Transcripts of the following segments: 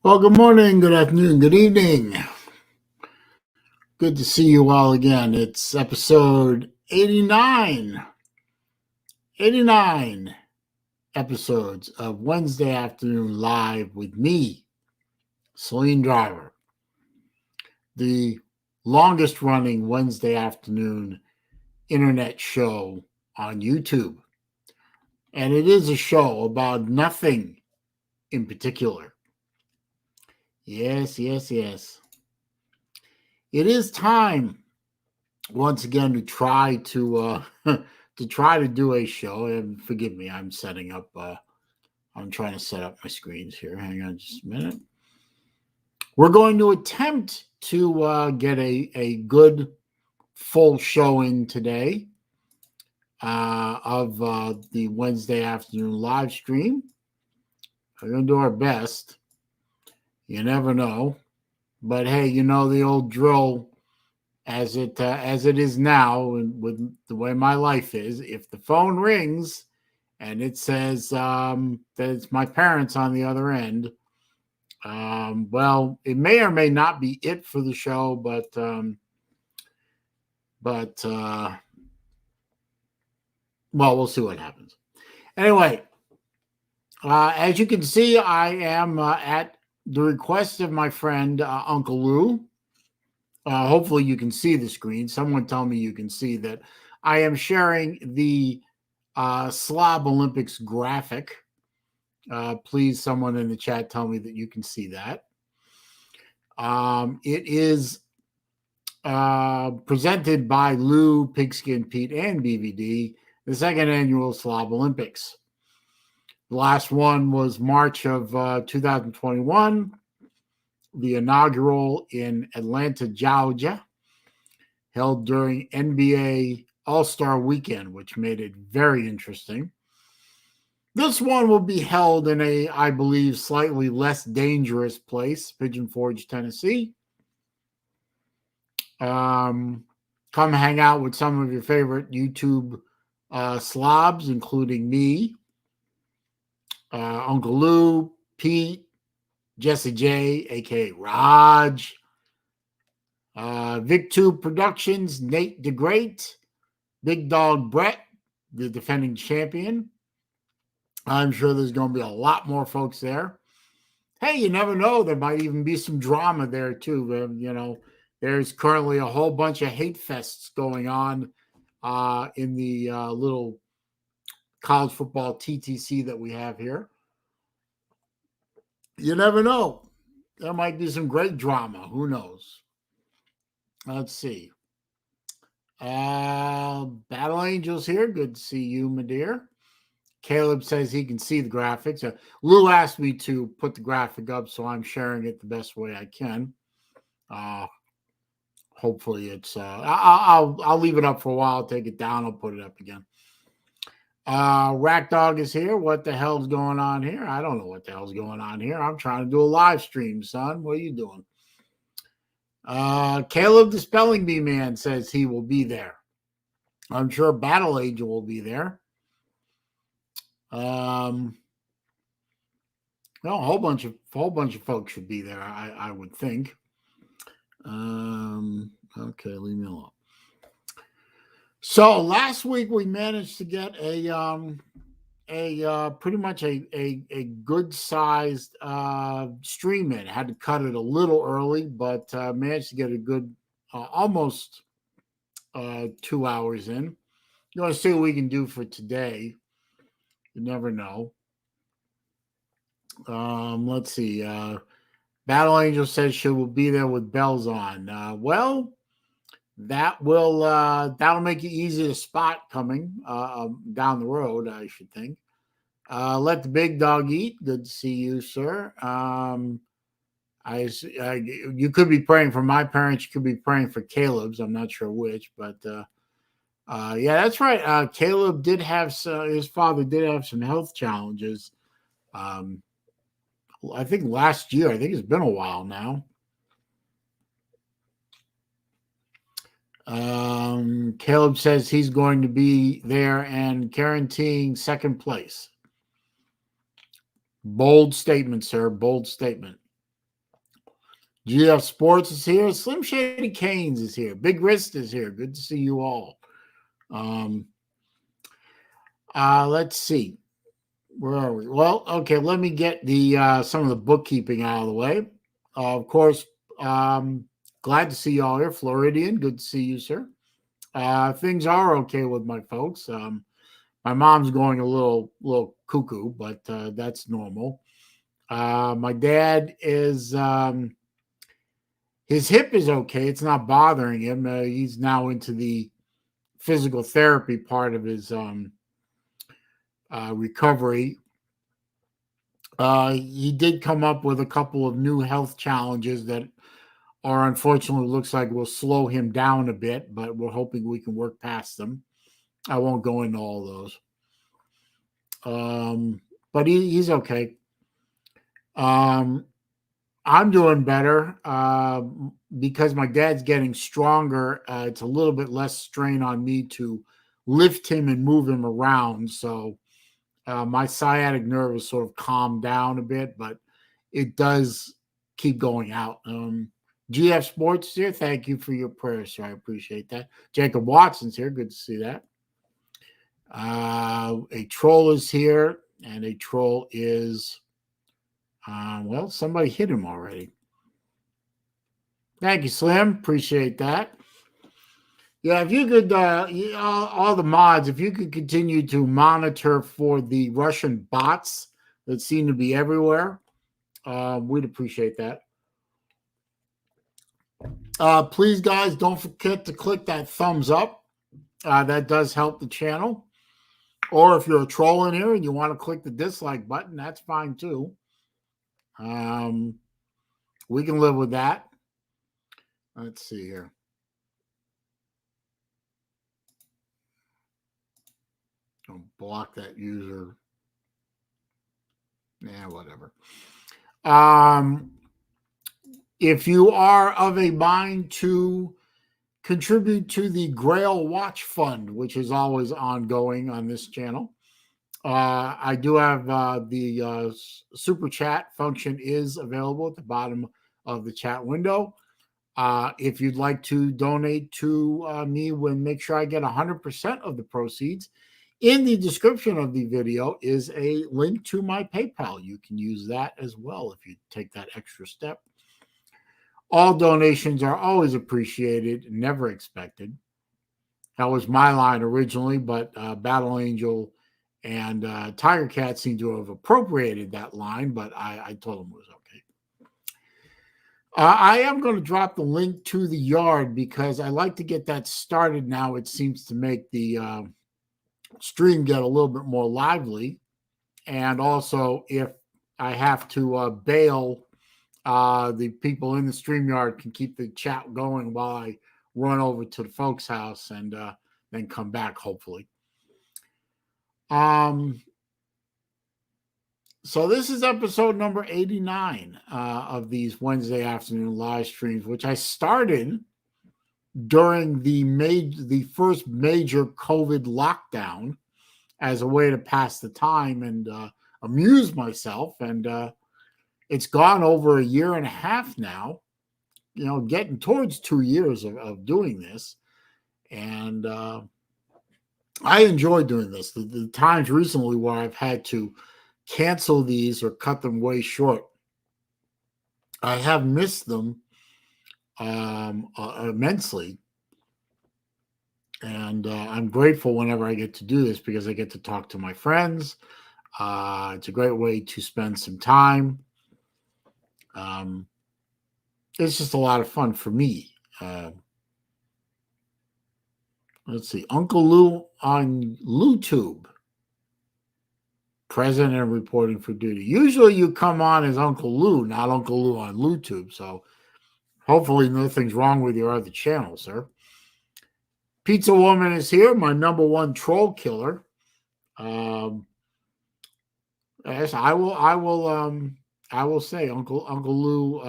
Well, good morning, good afternoon, good evening. Good to see you all again. It's episode 89. 89 episodes of Wednesday Afternoon Live with me, SaleenDriver, the longest running Wednesday afternoon internet show on YouTube. And it is a show about nothing in particular. Yes. It is time once again to try to do a show. And forgive me, I'm setting up. I'm trying to set up my screens here. Hang on just a minute. We're going to attempt to get a good full showing today of the Wednesday afternoon live stream. We're going to do our best. You never know, but hey, you know the old drill. As it is now, and with the way my life is, if the phone rings and it says that it's my parents on the other end, well, it may or may not be it for the show, but well, we'll see what happens. Anyway, as you can see, I am at the request of my friend Uncle Lou. Hopefully you can see the screen. Someone tell me you can see that I am sharing the Slob Olympics graphic. Please, someone in the chat tell me that you can see that. It is presented by Lou, Pigskin Pete, and BVD, the second annual Slob Olympics. The last one was March of 2021. The inaugural in Atlanta, Georgia, held during NBA All-Star Weekend, which made it very interesting. This one will be held in a, I believe, slightly less dangerous place, Pigeon Forge, Tennessee. Come hang out with some of your favorite YouTube slobs, including me, Uncle Lou, Pete, Jesse J, a.k.a. Raj, VicTube Productions, Nate the Great, Big Dog Brett, the defending champion. I'm sure there's going to be a lot more folks there. Hey, you never know. There might even be some drama there, too. You know, there's currently a whole bunch of hate fests going on in the little college football TTC that we have here. You never know. There might be some great drama. Who knows? Let's see. Battle Angels here. Good to see you, my dear. Caleb says he can see the graphics. Lou asked me to put the graphic up, so I'm sharing it the best way I can. Hopefully it's I'll leave it up for a while. I'll take it down. I'll put it up again. Rack Dog is here. What the hell's going on here? I don't know what the hell's going on here. I'm trying to do a live stream, son. What are you doing? Caleb the Spelling Bee Man says he will be there. I'm sure Battle Angel will be there. Well, a whole bunch of folks should be there, I would think. Okay, leave me alone. So last week we managed to get a pretty much a good sized stream in. Had to cut it a little early, but managed to get a good almost 2 hours in. You want to see what we can do for today? You never know. Let's see. Battle Angel says she will be there with bells on. Well, that'll make it easy to spot coming down the road, I should think. Let the big dog eat. Good to see you, sir. You could be praying for my parents. You could be praying for Caleb's. I'm not sure which, but yeah, that's right. Caleb did have his father did have some health challenges. I think last year. I think it's been a while now. Caleb says he's going to be there and guaranteeing second place. Bold statement, sir. Bold statement. GF Sports is here. Slim Shady Canes is here. Big Wrist is here. Good to see you all. Let's see. Where are we? Well, okay, let me get the some of the bookkeeping out of the way. Of course, glad to see you all here. Floridian, good to see you, sir. Things are okay with my folks. My mom's going a little cuckoo, but that's normal. My dad is his hip is okay. It's not bothering him. He's now into the physical therapy part of his recovery. He did come up with a couple of new health challenges that are unfortunately looks like will slow him down a bit, but we're hoping we can work past them. I won't go into all those. But he's okay. I'm doing better because my dad's getting stronger. It's a little bit less strain on me to lift him and move him around. So my sciatic nerve is sort of calmed down a bit, but it does keep going out. GF Sports here, thank you for your prayers, sir. I appreciate that. Jacob Watson's here. Good to see that. A troll is here, and a troll is, well, somebody hit him already. Thank you, Slim. Appreciate that. Yeah, if you could, all the mods, if you could continue to monitor for the Russian bots that seem to be everywhere, we'd appreciate that. Please, guys, don't forget to click that thumbs up. That does help the channel. Or if you're a troll in here and you want to click the dislike button, that's fine too. We can live with that. Let's see here. Don't block that user. Yeah, whatever. If you are of a mind to contribute to the Grail Watch Fund, which is always ongoing on this channel, I do have the super chat function is available at the bottom of the chat window. If you'd like to donate to me, make sure I get 100% of the proceeds. In the description of the video is a link to my PayPal. You can use that as well if you take that extra step. All donations are always appreciated, never expected. That was my line originally, but Battle Angel and Tiger Cat seem to have appropriated that line, but I told them it was okay. I am going to drop the link to the yard because I like to get that started now. It seems to make the stream get a little bit more lively. And also, if I have to bail, the people in the StreamYard can keep the chat going while I run over to the folks' house and then come back, hopefully. So this is episode number 89 of these Wednesday afternoon live streams, which I started during the first major COVID lockdown as a way to pass the time and amuse myself. And it's gone over a year and a half now, getting towards 2 years of doing this. And I enjoy doing this. The times recently where I've had to cancel these or cut them way short, I have missed them immensely. And I'm grateful whenever I get to do this because I get to talk to my friends. It's a great way to spend some time. It's just a lot of fun for me. Let's see. Uncle Lou on LouTube. Present and reporting for duty. Usually you come on as Uncle Lou, not Uncle Lou on LouTube. So hopefully nothing's wrong with your other channel, sir. Pizza Woman is here, my number one troll killer. Yes, I will say Uncle Lou.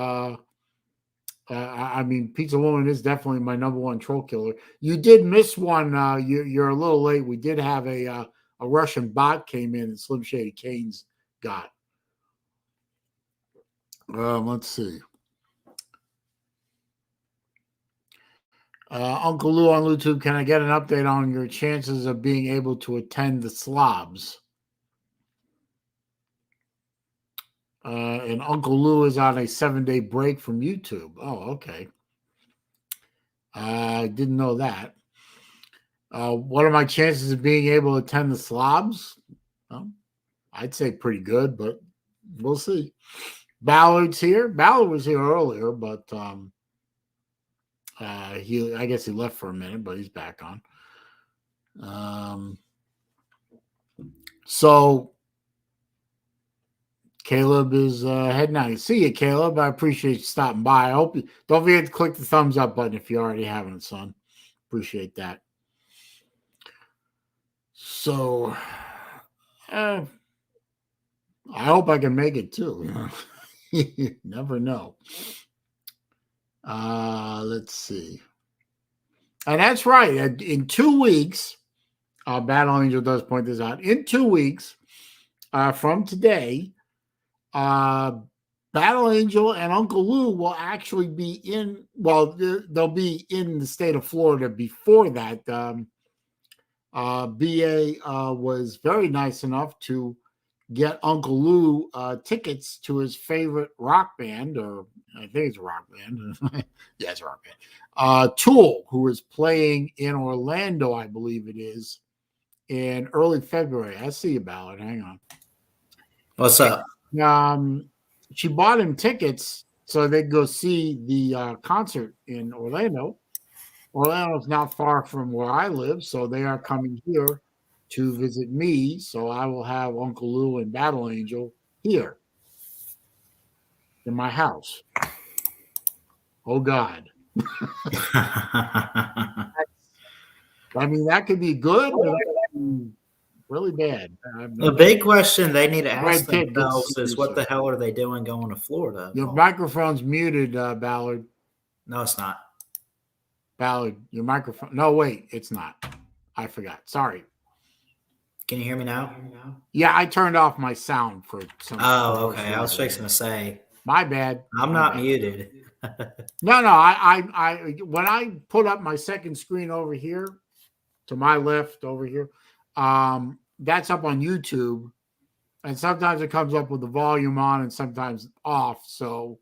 I mean, Pizza Woman is definitely my number one troll killer. You did miss one. You're a little late. We did have a Russian bot came in and Slim Shady Canes got. Let's see. Uncle Lou on YouTube, can I get an update on your chances of being able to attend the Slobs? And Uncle Lou is on a 7-day break from YouTube. Oh, okay. I didn't know that. What are my chances of being able to attend the Slobs? Well, I'd say pretty good, but we'll see. Ballard's here. Ballard was here earlier, but I guess he left for a minute, but he's back on. So Caleb is heading out. See you, Caleb. I appreciate you stopping by. I hope you don't forget to click the thumbs up button if you already haven't, son. Appreciate that. So I hope I can make it too. You never know. Let's see. And that's right. In 2 weeks, Battle Angel does point this out. In 2 weeks from today, Battle Angel and Uncle Lou will actually be in. Well, they'll be in the state of Florida before that. BA was very nice enough to get Uncle Lou tickets to his favorite rock band, or I think it's a rock band. Yeah, it's a rock band. Tool, who is playing in Orlando, I believe it is, in early February. I see you, Ballard. Hang on. What's up? She bought him tickets so they could go see the concert in Orlando. Orlando's not far from where I live, so they are coming here to visit me. So I will have Uncle Lou and Battle Angel here in my house. Oh, God. I mean, that could be good, but that could be really bad. The big question they need to ask themselves is, what the hell are they doing going to Florida? Your microphone's muted, Ballard. No, it's not. Ballard, your microphone. No, wait, it's not. I forgot. Sorry. Can you hear me now? Yeah, I turned off my sound for some. Oh, okay. I was fixing to say. My bad. I'm not muted. No. I when I put up my second screen over here, to my left over here, that's up on YouTube, and sometimes it comes up with the volume on and sometimes off. So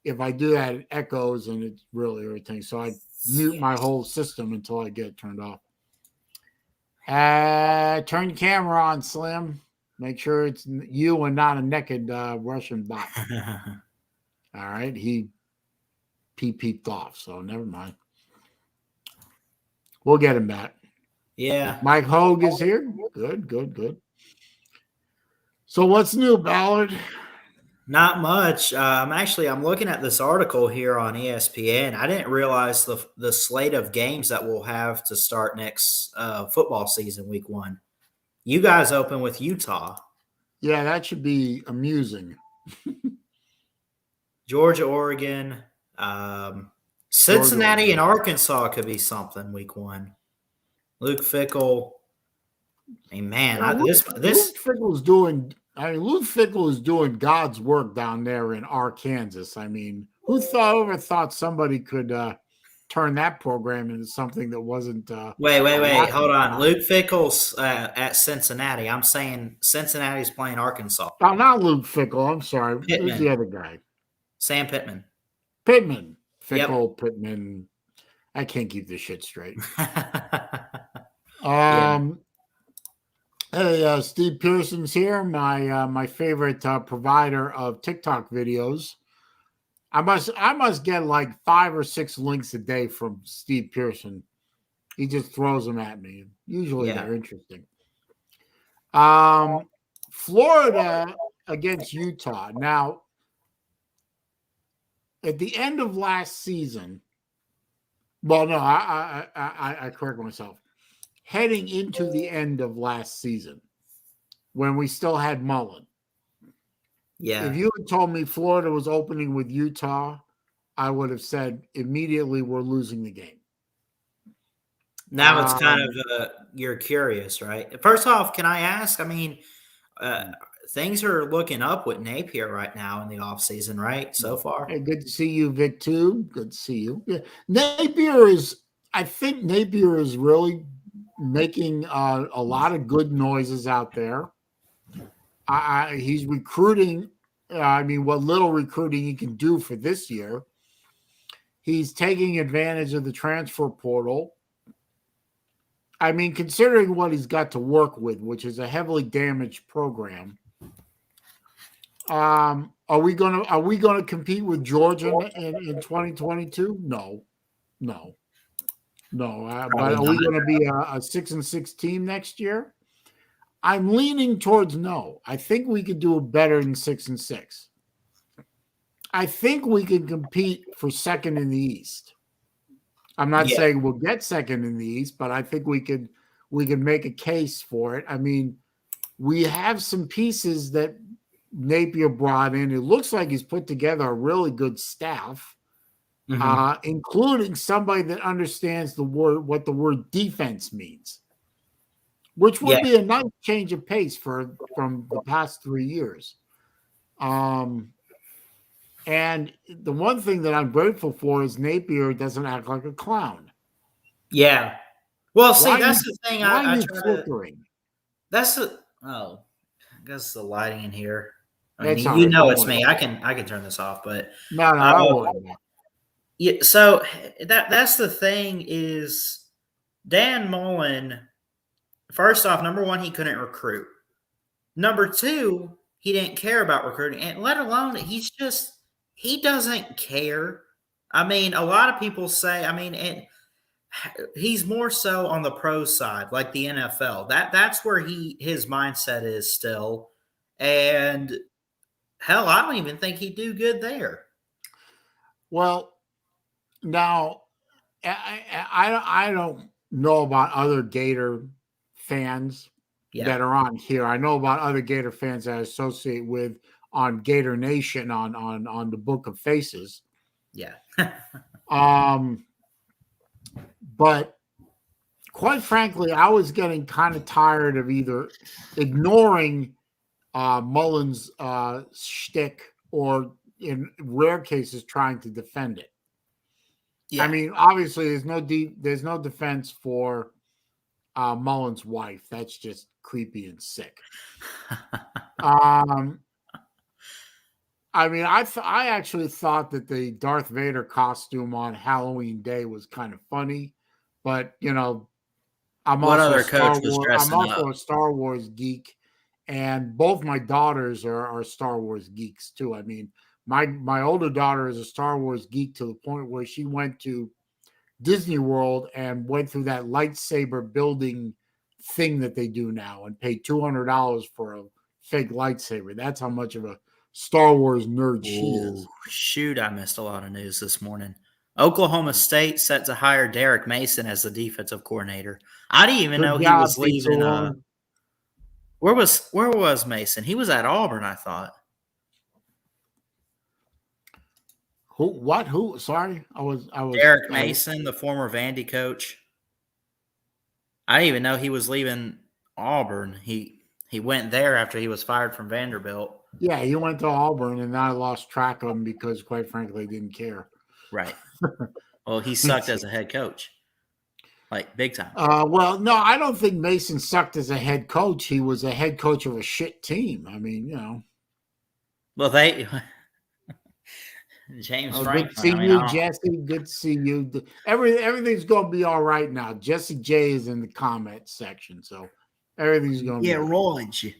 if I do that, it echoes and it's really irritating. So I mute my whole system until I get it turned off. Turn your camera on, Slim. Make sure it's you and not a naked Russian bot. All right. He peeped off, so never mind. We'll get him back. Yeah. Mike Hogue is here. Good. So what's new, Ballard? Not much. I'm looking at this article here on ESPN. I didn't realize the slate of games that we'll have to start next football season, week 1. You guys open with Utah. Yeah, that should be amusing. Georgia, Oregon, Cincinnati, and Arkansas could be something week 1. Luke Fickell. I mean, man, Luke Fickell's doing. Luke Fickell is doing God's work down there in Arkansas. I mean, who ever thought somebody could turn that program into something that wasn't? Wait, hold on. Luke Fickell's at Cincinnati. I'm saying Cincinnati's playing Arkansas. Oh, not Luke Fickell. I'm sorry. Pittman. Who's the other guy? Sam Pittman. Fickell, yep. Pittman. I can't keep this shit straight. Hey, Steve Pearson's here, my favorite provider of TikTok videos. I must get like 5 or 6 links a day from Steve Pearson. He just throws them at me. Usually they're interesting. Florida against Utah. Now, at the end of last season, well, no, I correct myself. Heading into the end of last season, when we still had Mullen. Yeah. If you had told me Florida was opening with Utah, I would have said immediately we're losing the game. Now it's kind of you're curious, right? First off, can I ask? I mean, things are looking up with Napier right now in the offseason, right? So far. Hey, good to see you, Vic, too. Good to see you. Yeah. Napier is I think Napier is really making a lot of good noises out there. He's recruiting. I mean, what little recruiting he can do for this year. He's taking advantage of the transfer portal. I mean, considering what he's got to work with, which is a heavily damaged program. Are we gonna compete with Georgia in 2022? No. But are we going to be a 6-6 team next year? I'm leaning towards no. I think we could do better than 6-6. I think we can compete for second in the East. I'm not saying we'll get second in the East, but I think we could make a case for it. I mean, we have some pieces that Napier brought in. It looks like he's put together a really good staff, including somebody that understands what the word defense means, which would be a nice change of pace from the past 3 years. And the one thing that I'm grateful for is Napier doesn't act like a clown. Yeah. Well, see, that's the thing. I try flickering? That's the I guess the lighting in here. I mean, That's it's me. I can turn this off, but no. Yeah. So that's the thing is Dan Mullen. First off, number one, he couldn't recruit. Number two, he didn't care about recruiting, and let alone he doesn't care. I mean, a lot of people say, and he's more so on the pro side, like the NFL. That's where his mindset is still. And hell, I don't even think he'd do good there. Well, now I don't know about other Gator fans that are on here. I know about other Gator fans that I associate with on Gator Nation on the Book of Faces. Yeah. But quite frankly, I was getting kind of tired of either ignoring Mullen's shtick or, in rare cases, trying to defend it. Yeah. I mean, obviously, there's no defense for Mullen's wife. That's just creepy and sick. I mean, I actually thought that the Darth Vader costume on Halloween Day was kind of funny, but I'm also a Star Wars geek, and both my daughters are Star Wars geeks too. I mean, my older daughter is a Star Wars geek to the point where she went to Disney World and went through that lightsaber building thing that they do now and paid $200 for a fake lightsaber. That's how much of a Star Wars nerd she is. Shoot, I missed a lot of news this morning. Oklahoma State set to hire Derek Mason as the defensive coordinator. I didn't even know he was leaving. Where was Mason? He was at Auburn, I thought. Who? What? Who? Sorry, I was. Derek Mason, the former Vandy coach. I didn't even know he was leaving Auburn. He went there after he was fired from Vanderbilt. Yeah, he went to Auburn, and I lost track of him because, quite frankly, I didn't care. Right. Well, he sucked as a head coach, like big time. Well, no, I don't think Mason sucked as a head coach. He was a head coach of a shit team. I mean, Well, James Franklin. Good to see you, Jesse. Good to see you. Everything's going to be all right now. Jesse J is in the comment section, so everything's going to be all right. Raj,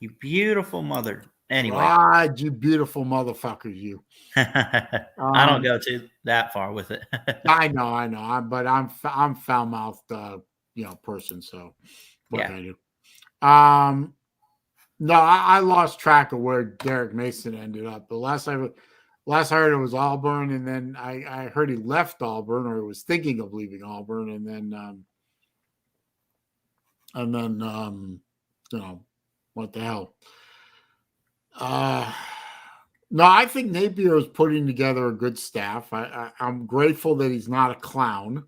you beautiful mother. Anyway. Raj, you beautiful motherfuckers, you. I don't go too that far with it. I know. But I'm foul-mouthed, person, so what can I do? No, I lost track of where Derek Mason ended up. The last I heard it was Auburn, and then I heard he left Auburn or was thinking of leaving Auburn, and then what the hell? No, I think Napier is putting together a good staff. I'm grateful that he's not a clown.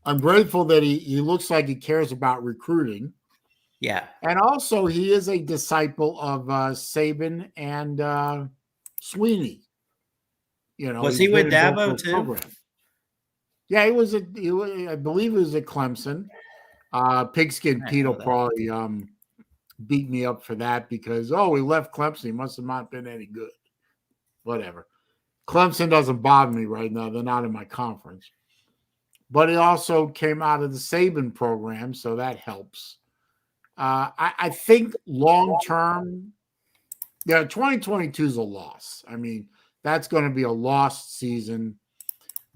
I'm grateful that he looks like he cares about recruiting. Yeah. And also he is a disciple of Saban and Sweeney. Was he with Dabo too? Yeah, I believe it was at Clemson. Pigskin I didn't Pete will know that. probably beat me up for that because he left Clemson. He must have not been any good. Whatever. Clemson doesn't bother me right now. They're not in my conference. But he also came out of the Saban program, so that helps. I think long term, 2022 is a loss. I mean, that's going to be a lost season.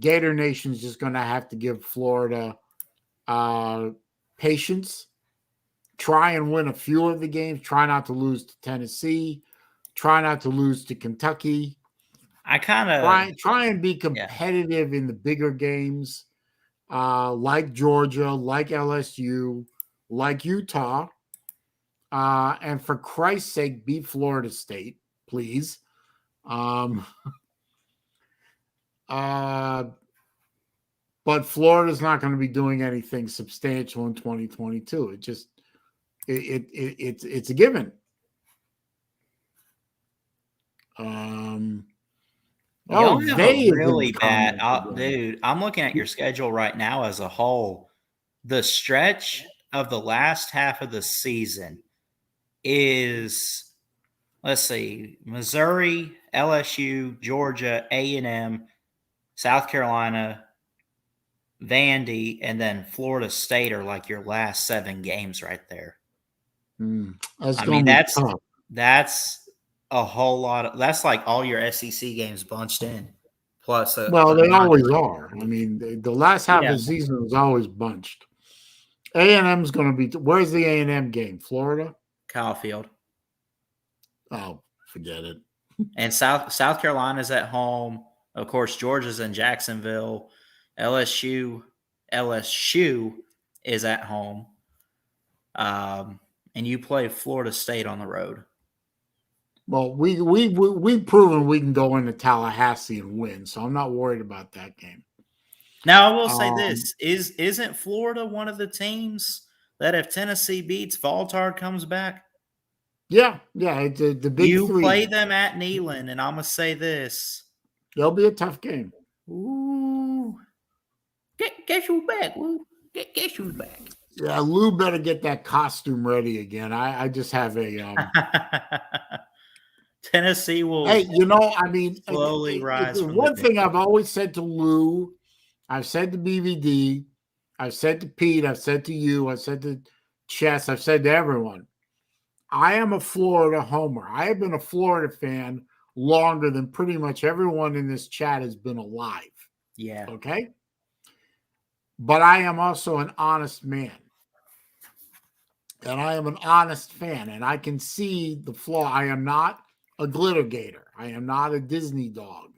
Gator Nation's just going to have to give Florida patience. Try and win a few of the games. Try not to lose to Tennessee. Try not to lose to Kentucky. I kind of Try and be competitive in the bigger games, like Georgia, like LSU, like Utah. And for Christ's sake, beat Florida State, please. But Florida's not going to be doing anything substantial in 2022. It's a given. Y'all have they a really bad, comment dude. I'm looking at your schedule right now as a whole. The stretch of the last half of the season is, let's see, Missouri, LSU, Georgia, A&M, South Carolina, Vandy, and then Florida State are like your last 7 games right there. That's I going mean, to be tough. that's a whole lot of, that's like all your SEC games bunched in. Plus, they always are. I mean, the last half of the season was always bunched. A&M's going to be. Where's the A&M game? Florida? Kyle Field. Oh, forget it. And South Carolina's at home. Of course, Georgia's in Jacksonville. LSU is at home. And you play Florida State on the road. Well, we've proven we can go into Tallahassee and win, so I'm not worried about that game. Now, I will say this: isn't Florida one of the teams that if Tennessee beats, Valtard comes back? Yeah, it's the big you three. Play them at Neyland, and I'm gonna say this: it'll be a tough game. Ooh, guess who's back? Woo? Guess who's back? Yeah, Lou better get that costume ready again. I just have a Tennessee will. Hey, I mean, slowly rise. One thing I've always said to Lou, I've said to BVD, I've said to Pete, I've said to you, I've said to Chess, I've said to everyone. I am a Florida homer. I have been a Florida fan longer than pretty much everyone in this chat has been alive. Yeah. Okay. But I am also an honest man. And I am an honest fan. And I can see the flaw. I am not a glitter gator. I am not a Disney dog.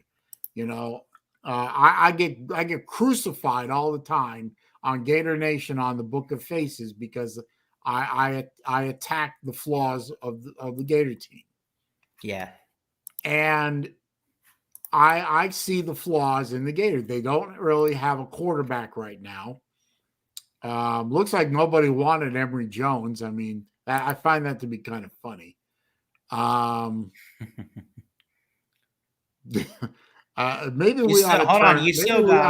I get crucified all the time on Gator Nation on the Book of Faces because I attack the flaws of the Gator team. Yeah. And I see the flaws in the Gator. They don't really have a quarterback right now. Looks like nobody wanted Emory Jones. I mean, I find that to be kind of funny. Maybe we ought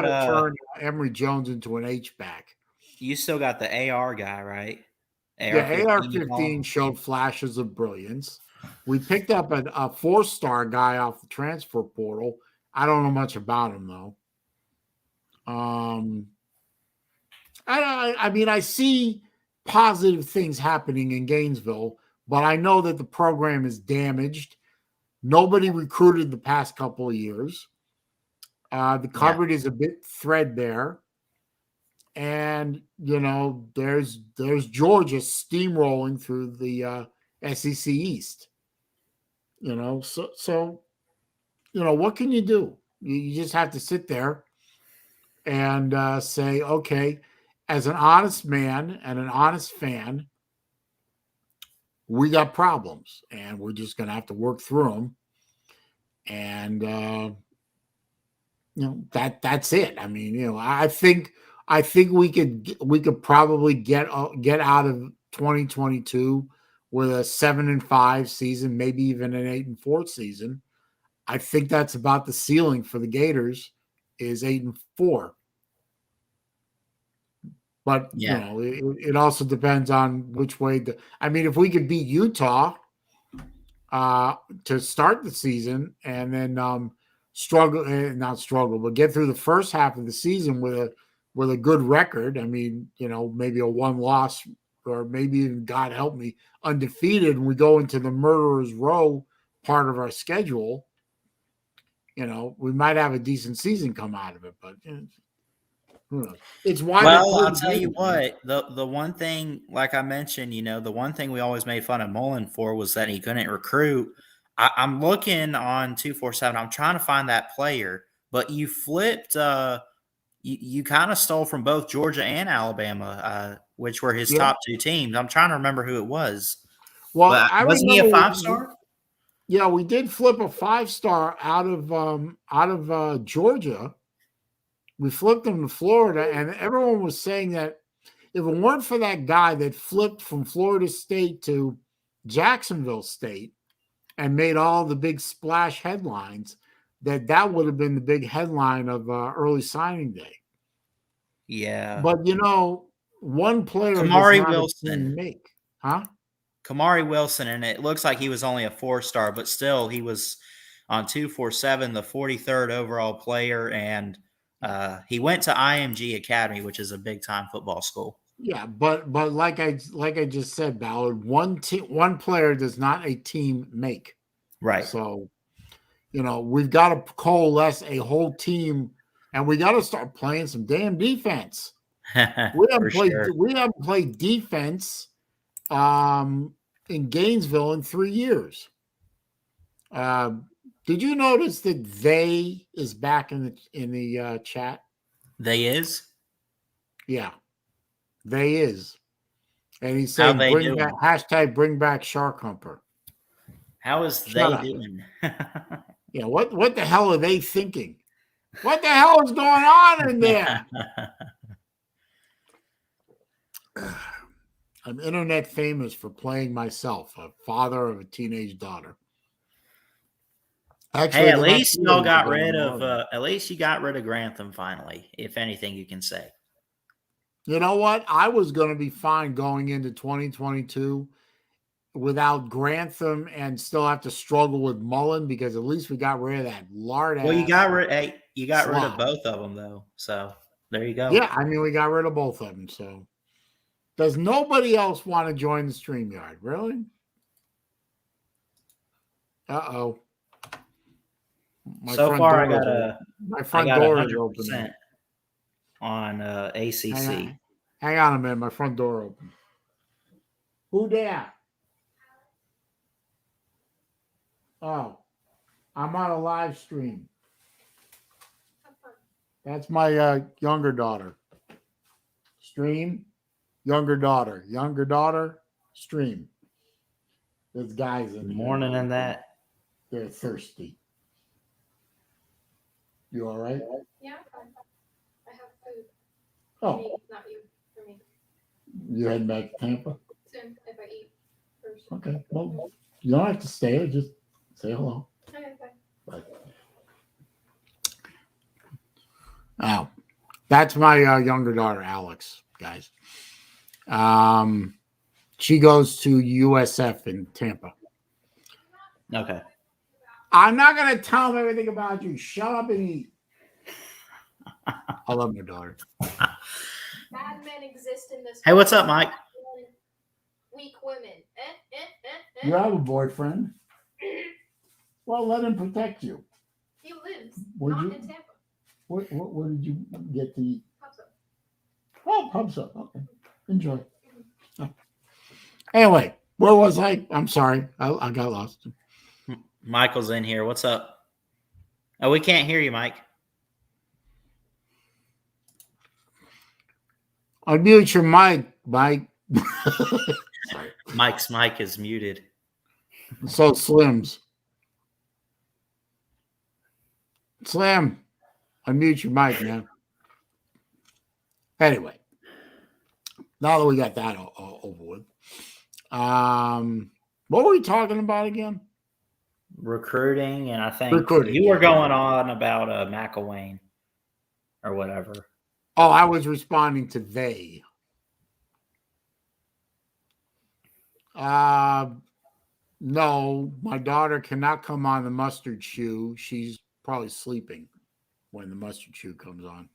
to turn Emory Jones into an H-back. You still got the AR guy, right? AR-15 showed flashes of brilliance. We picked up a 4-star guy off the transfer portal. I don't know much about him though. I mean, I see positive things happening in Gainesville, but I know that the program is damaged. Nobody recruited the past couple of years. The cupboard is a bit threadbare. And, there's Georgia steamrolling through the SEC East. So what can you do? You just have to sit there and say, okay, as an honest man and an honest fan, we got problems and we're just going to have to work through them. And, that's it. I mean, I think we could probably get out of 2022 with a 7-5 season, maybe even an 8-4 season. I think that's about the ceiling for the Gators is 8-4. But Yeah. it also depends on which way. I mean, if we could beat Utah to start the season, and then not struggle, but get through the first half of the season with a good record. I mean, maybe a one loss, or maybe even, God help me, undefeated, and we go into the murderer's row part of our schedule. We might have a decent season come out of it, but who knows? It's why they Well, play I'll the tell you game. what, the one thing, like I mentioned, the one thing we always made fun of Mullen for was that he couldn't recruit. I'm looking on 247. I'm trying to find that player, but you flipped. You kind of stole from both Georgia and Alabama, which were his Yeah. top two teams. I'm trying to remember who it was. Well, But I wasn't he a remember. 5-star? Yeah, we did flip a 5-star out of Georgia. We flipped him to Florida, and everyone was saying that if it weren't for that guy that flipped from Florida State to Jacksonville State and made all the big splash headlines, that would have been the big headline of early signing day. Yeah. But one player does Kamari not a Wilson. team make, huh? Kamari Wilson, and it looks like he was only a 4-star, but still he was on 247, the 43rd overall player, and he went to IMG Academy, which is a big time football school. Yeah, but like I just said, Ballard, one player does not a team make. Right. So, we've got to coalesce a whole team, and we got to start playing some damn defense. We haven't played defense in Gainesville in 3 years. Did you notice that they is back in the chat? They is? Yeah. They is. And he's saying bring back Shark Humper. How is Shut they up. doing? Yeah, what the hell are they thinking? What the hell is going on in there? I'm internet famous for playing myself, a father of a teenage daughter. Actually, hey, at least y'all got rid of at least you got rid of Grantham finally, if anything you can say. You know what? I was going to be fine going into 2022 without Grantham and still have to struggle with Mullen, because at least we got rid of that lard ass. Well, you got rid of both of them though. So there you go. Yeah, I mean, we got rid of both of them. So does nobody else want to join the StreamYard? Really? Uh-oh. So far, my front door is open on ACC. Hang on a minute. My front door open. Who there? Oh, I'm on a live stream. That's my younger daughter. Stream, younger daughter, stream. There's guys in here. Morning and that. They're thirsty. You all right? Yeah, I have food. Oh. Me, not you. For me. You heading back to Tampa? Soon, if I eat first. Okay. Well, you don't have to stay. Just say hello. Okay, bye. Bye. Oh, that's my younger daughter, Alex, guys. She goes to USF in Tampa. Okay. I'm not going to tell them everything about you. Shut up and eat. I love my daughter. Bad men exist in this. Hey, what's up, Mike? Weak women. You have a boyfriend. Well, let him protect you. He lives Would not you? in Tampa. What did you get to eat? Pubs up. Oh, pubs up. Okay. Enjoy. Oh. Anyway, where was I? I'm sorry. I got lost. Michael's in here. What's up? Oh, we can't hear you, Mike. Unmute your mic, Mike. Sorry. Mike's mic is muted. So Slim's. Slim, unmute your mic, man. Anyway, now that we got that over with, what were we talking about again? Recruiting, and I think you were going on about McElwain or whatever. Oh, I was responding to they. No, my daughter cannot come on the mustard shoe. She's probably sleeping when the mustard shoe comes on.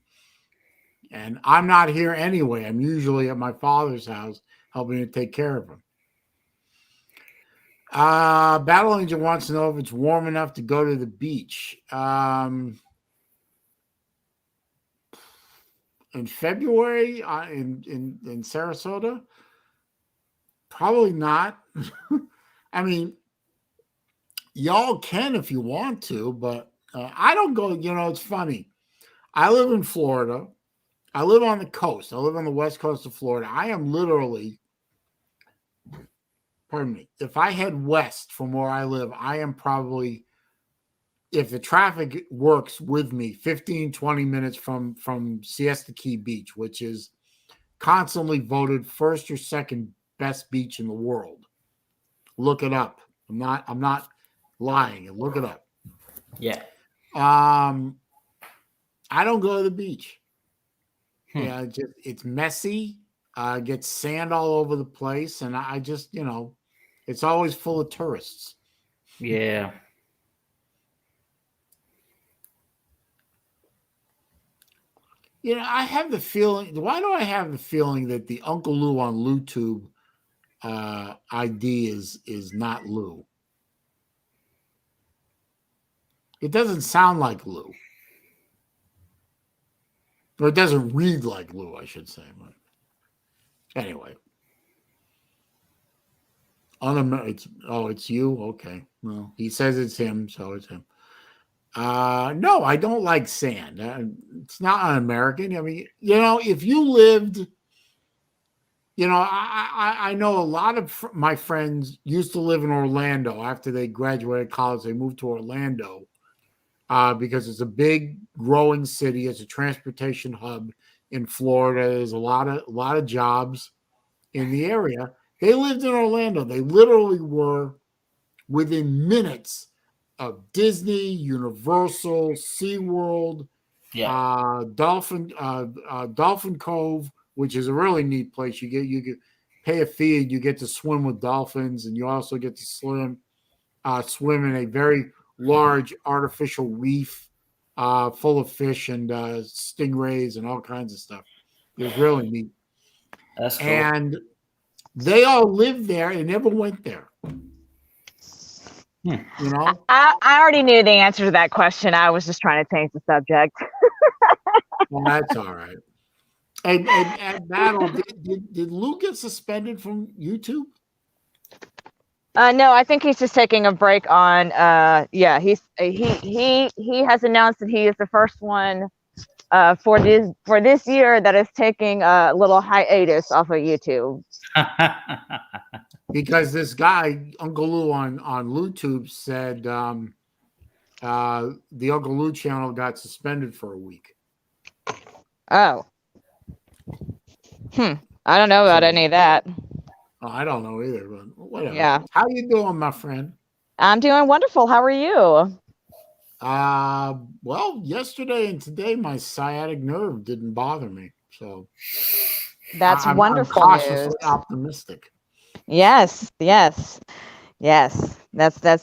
And I'm not here anyway. I'm usually at my father's house helping to take care of him. Battle Angel wants to know if it's warm enough to go to the beach. In February in Sarasota? Probably not. I mean, y'all can if you want to, but I don't go. It's funny. I live in Florida. I live on the coast. I live on the west coast of Florida. I am literally, pardon me, if I head west from where I live, I am probably, if the traffic works with me, 15, 20 minutes from Siesta Key Beach, which is constantly voted first or second best beach in the world. Look it up. I'm not lying. Look it up. Yeah. I don't go to the beach. Yeah, it's messy. Gets sand all over the place, and I just, it's always full of tourists. Yeah. I have the feeling. Why do I have the feeling that the Uncle Lou on LouTube ID is not Lou? It doesn't sound like Lou. Or it doesn't read like Lou, I should say. But anyway. It's you? Okay. Well, he says it's him, so it's him. No, I don't like sand. It's not un-American. I mean, if you lived, I know a lot of my friends used to live in Orlando. After they graduated college, they moved to Orlando because it's a big, growing city. It's a transportation hub in Florida. There's a lot of jobs in the area. They lived in Orlando. They literally were within minutes of Disney, Universal, SeaWorld, Dolphin Cove, which is a really neat place. You get pay a fee and you get to swim with dolphins, and you also get to swim in a very large artificial reef full of fish and stingrays and all kinds of stuff. It was really neat. That's cool. And they all lived there and never went there. I already knew the answer to that question. I was just trying to change the subject. Well, that's all right. And Battle, did Lou get suspended from YouTube? No, I think he's just taking a break on. He has announced that he is the first one for this year that is taking a little hiatus off of YouTube. Because this guy, Uncle Lou on LouTube, said the Uncle Lou channel got suspended for a week. Oh. I don't know about any of that. Oh, I don't know either, but whatever. Yeah. How you doing, my friend? I'm doing wonderful. How are you? Well, yesterday and today my sciatic nerve didn't bother me, so that's wonderful. I'm cautiously optimistic. Yes. That's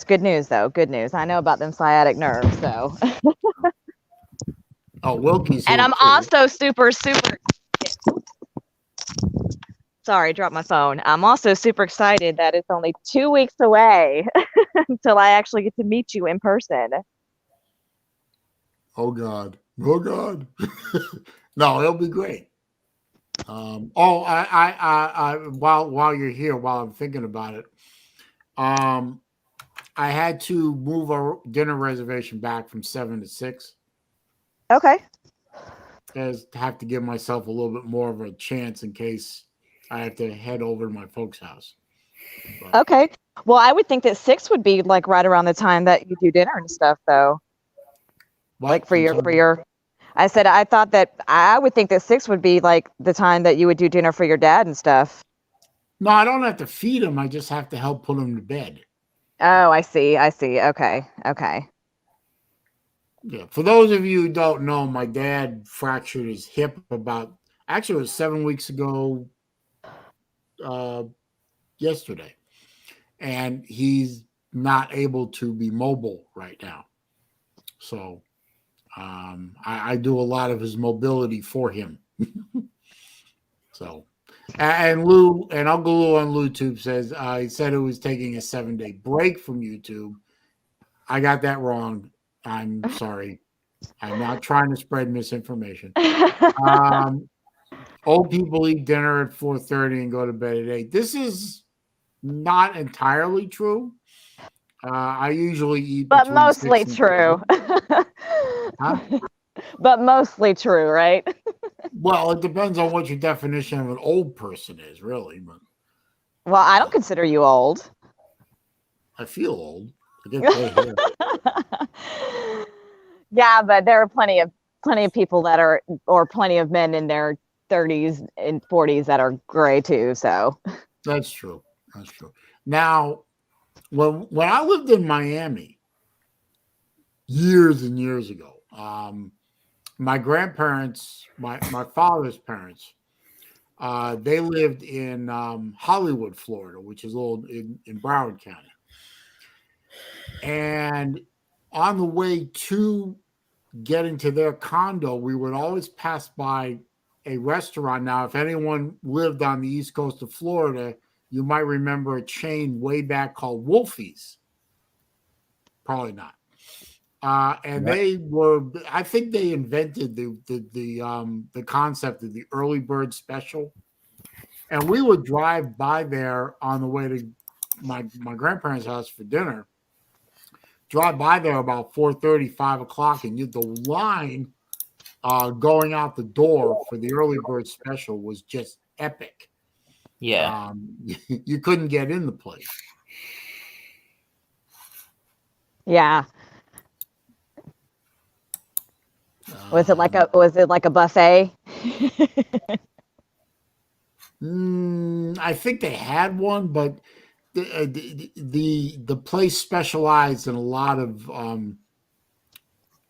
good news, though. Good news. I know about them sciatic nerves, so. Oh, Wilkie's here and I'm too. also super. Sorry, dropped my phone. I'm also super excited that it's only 2 weeks away until I actually get to meet you in person. Oh God. No, it'll be great. While you're here, while I'm thinking about it, I had to move our dinner reservation back from 7 to 6. Okay. Because I have to give myself a little bit more of a chance in case I have to head over to my folks' house. But, okay. Well, I would think that 6 would be like right around the time that you do dinner and stuff, though. Like for your. I said I thought that I would think that 6 would be like the time that you would do dinner for your dad and stuff. No, I don't have to feed him. I just have to help put him to bed. Oh, I see. Okay. Yeah. For those of you who don't know, my dad fractured his hip it was 7 weeks ago yesterday. and he's not able to be mobile right now. So I do a lot of his mobility for him. So, and Lou and Uncle Lou on YouTube says he said it was taking a 7-day break from YouTube. I got that wrong. I'm sorry. I'm not trying to spread misinformation. Old people eat dinner at 4:30 and go to bed at 8. This is not entirely true. I usually eat, but between mostly 6 and true. 7. Huh? But mostly true, right? Well, it depends on what your definition of an old person is, really. But Well, I don't consider you old. I feel old. I get gray hair. Yeah, but there are plenty of people that are, or plenty of men in their 30s and 40s that are gray too. So That's true. That's true. Now, when I lived in Miami years and years ago, my grandparents, my father's parents, they lived in Hollywood, Florida, which is a little in Broward County. And on the way to getting to their condo, we would always pass by a restaurant. Now, if anyone lived on the east coast of Florida, you might remember a chain way back called Wolfie's. Probably not. And they were, I think they invented the concept of the early bird special. And we would drive by there on the way to my grandparents' house for dinner. Drive by there about 4:30, 5 o'clock, and the line going out the door for the early bird special was just epic. Yeah. You couldn't get in the place. yeah. Was it like a buffet? I think they had one, but the place specialized in a lot of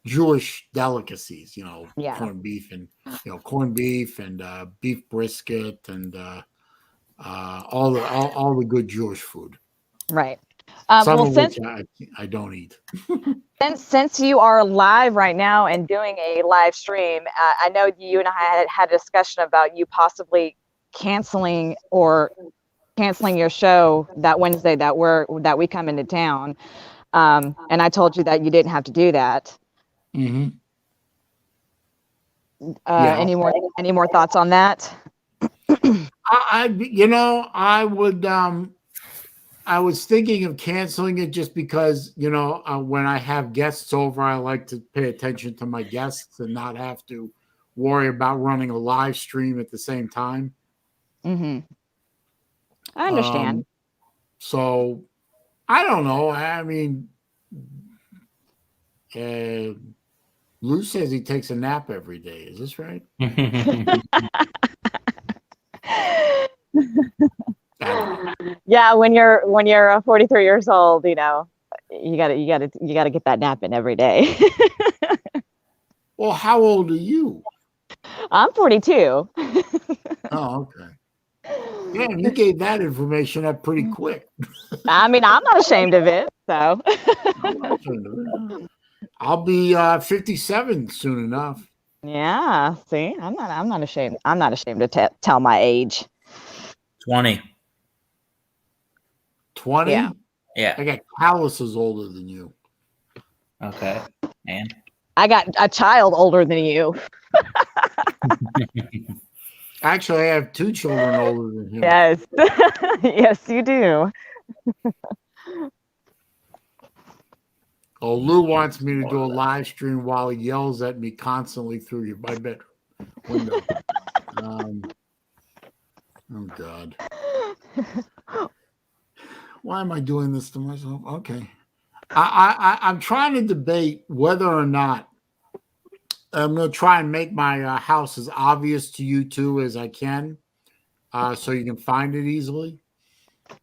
Jewish delicacies, Yeah. corned beef and beef brisket and all the good Jewish food. Right. Some Well, of since which I don't eat. since you are live right now and doing a live stream, I know you and I had a discussion about you possibly canceling your show that Wednesday that we come into town, and I told you that you didn't have to do that. Mm-hmm. Yeah. Any more thoughts on that? I was thinking of canceling it just because, when I have guests over, I like to pay attention to my guests and not have to worry about running a live stream at the same time. Mm-hmm. I understand. So I don't know. I mean, Lou says he takes a nap every day. Is this right? Yeah, when you're 43 years old, you gotta get that nap in every day. Well, how old are you? I'm 42. Oh, okay. Yeah, you gave that information up pretty quick. I mean, I'm not ashamed of it. So I'll be 57 soon enough. yeah, see, I'm not ashamed. I'm not ashamed to tell my age. 20. 20? Yeah. Yeah. I got calluses older than you. Okay. And I got a child older than you. Actually, I have 2 children older than him. Yes. Yes, you do. Oh, Lou wants me to do a live stream while he yells at me constantly through my bedroom window. Oh, God. Why am I doing this to myself? Okay. I'm trying to debate whether or not I'm going to try and make my house as obvious to you two as I can, so you can find it easily.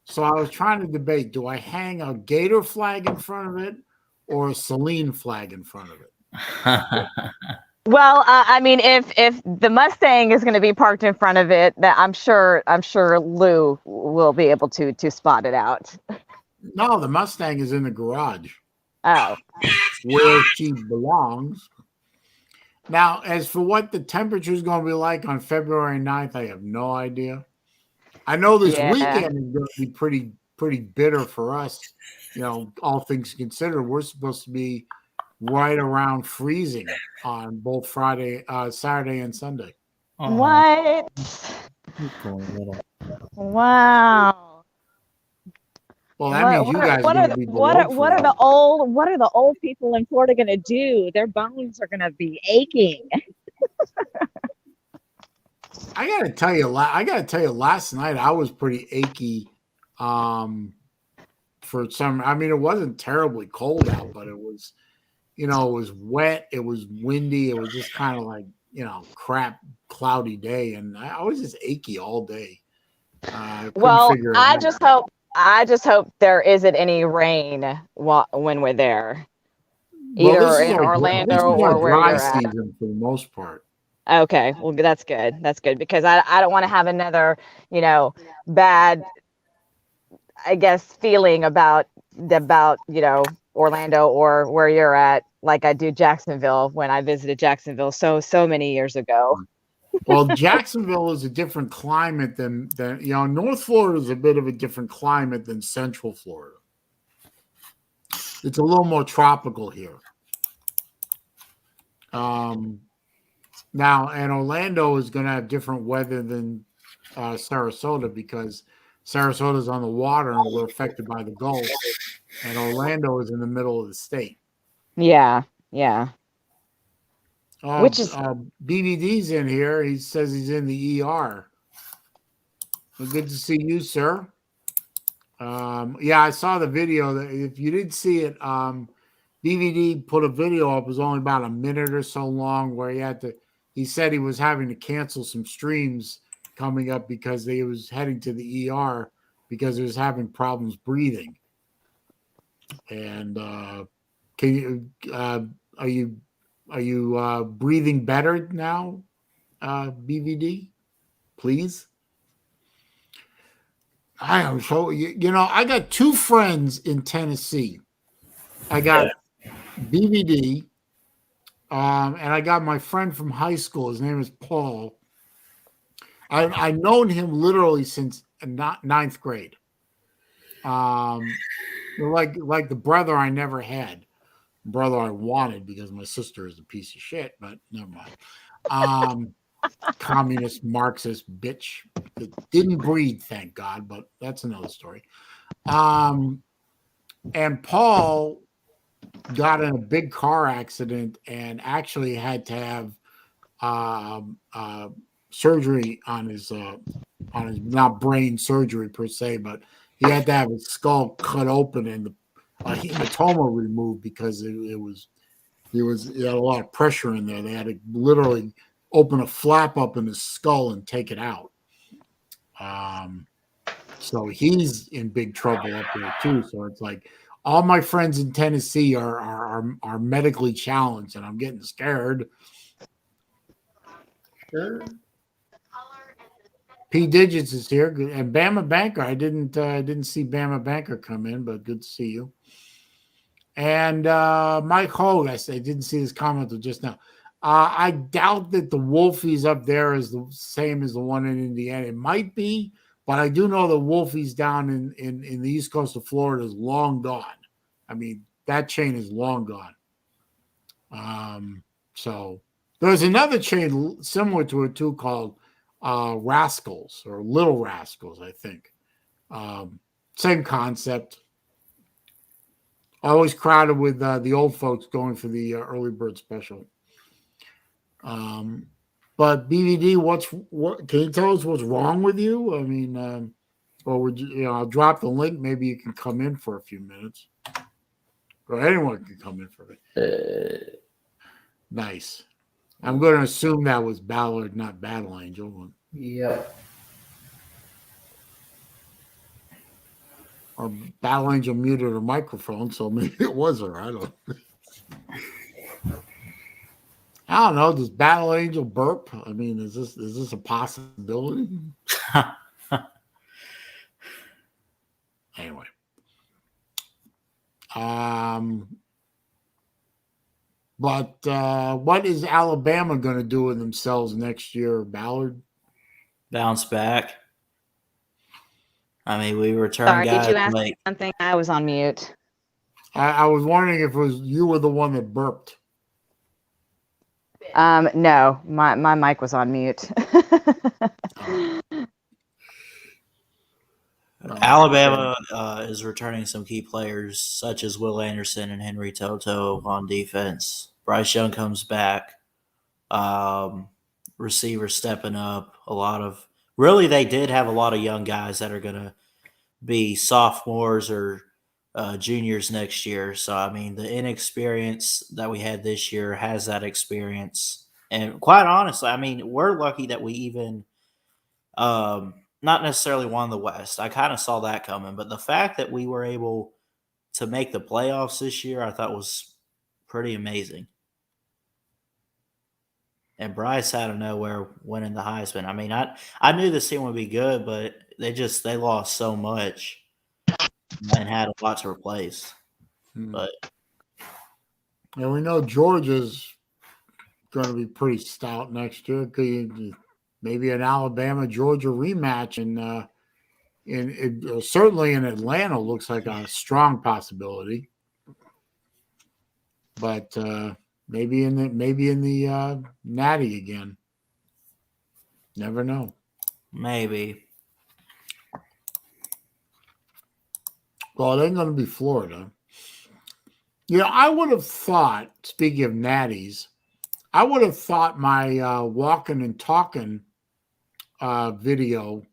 So I was trying to debate, do I hang a Gator flag in front of it or a Saleen flag in front of it? Well, I mean, if the Mustang is going to be parked in front of it, that I'm sure Lou will be able to spot it out. No, the Mustang is in the garage Oh, where she belongs. Now, as for what the temperature is going to be like on February 9th, I have no idea. I know this yeah. weekend is going to be pretty bitter for us. You know, all things considered, we're supposed to be right around freezing on both Saturday and Sunday. What? Poor little. Wow. Well, that means you guys are going to be below What are the old people in Florida going to do? Their bones are going to be aching. I got to tell you, last night I was pretty achy. For some, I mean, it wasn't terribly cold out, but it was, it was wet, it was windy, it was just kind of like, crap, cloudy day, and I was just achy all day. Well, Figure it out. I just hope there isn't any rain when we're there, either in Orlando or where dry you're at. season for the most part. Okay, well, that's good. That's good because I don't want to have another, bad, I guess, feeling about Orlando or where you're at, like I do Jacksonville when I visited Jacksonville so many years ago. Well, Jacksonville is a different climate than North Florida is a bit of a different climate than Central Florida. It's a little more tropical here. Now, and Orlando is going to have different weather than Sarasota because Sarasota is on the water and we're affected by the Gulf, and Orlando is in the middle of the state. Yeah. Which is BVD's in here. He says he's in the ER. Well, good to see you, sir. Yeah, I saw the video. If you didn't see it, BVD put a video up. It was only about a minute or so long where he said he was having to cancel some streams coming up because he was heading to the ER because he was having problems breathing. And are you breathing better now, BVD? Please. I am so I got two friends in Tennessee. I got BVD, and I got my friend from high school. His name is Paul. I've known him literally since ninth grade. Like the brother I never had, brother I wanted because my sister is a piece of shit. But never mind. Communist Marxist bitch that didn't breed, thank God. But that's another story. And Paul got in a big car accident and actually had to have surgery on his not brain surgery per se, but he had to have his skull cut open and a hematoma removed because he had a lot of pressure in there. They had to literally open a flap up in his skull and take it out. So he's in big trouble up there too. So it's like all my friends in Tennessee are medically challenged, and I'm getting scared. Sure. P Digits is here, and Bama Banker. I didn't see Bama Banker come in, but good to see you. And Mike Hogue, I didn't see his comment until just now. I doubt that the Wolfies up there is the same as the one in Indiana. It might be, but I do know the Wolfies down in the east coast of Florida is long gone. I mean, that chain is long gone. So there's another chain similar to it too called Rascals or Little Rascals, I think. Same concept. Always crowded with the old folks going for the early bird special. But BVD, what can you tell us what's wrong with you? I mean, or would you? I'll drop the link. Maybe you can come in for a few minutes, or anyone can come in for it. Nice. I'm going to assume that was Ballard, not Battle Angel. Yep. Or Battle Angel muted her microphone, so maybe it was her. I don't know. Does Battle Angel burp? I mean, is this a possibility? Anyway, But what is Alabama going to do with themselves next year, Ballard? Bounce back. I mean, we return Sorry, guys did you ask like something? I was on mute. I was wondering if it was you were the one that burped. No, my mic was on mute. Alabama is returning some key players such as Will Anderson and Henry Toto on defense. Bryce Young comes back. Receivers stepping up. They did have a lot of young guys that are going to be sophomores or juniors next year. So, I mean, the inexperience that we had this year has that experience. And quite honestly, I mean, we're lucky that we even not necessarily won the West. I kind of saw that coming. But the fact that we were able to make the playoffs this year, I thought was pretty amazing. And Bryce out of nowhere winning the Heisman. I mean, I knew this team would be good, but they lost so much and had a lot to replace. But and we know Georgia's going to be pretty stout next year. Maybe an Alabama Georgia rematch, and certainly in Atlanta looks like a strong possibility. But maybe in the Natty again. Never know. maybe. Well, it ain't going to be Florida. I would have thought, speaking of natties, I would have thought my walking and talking video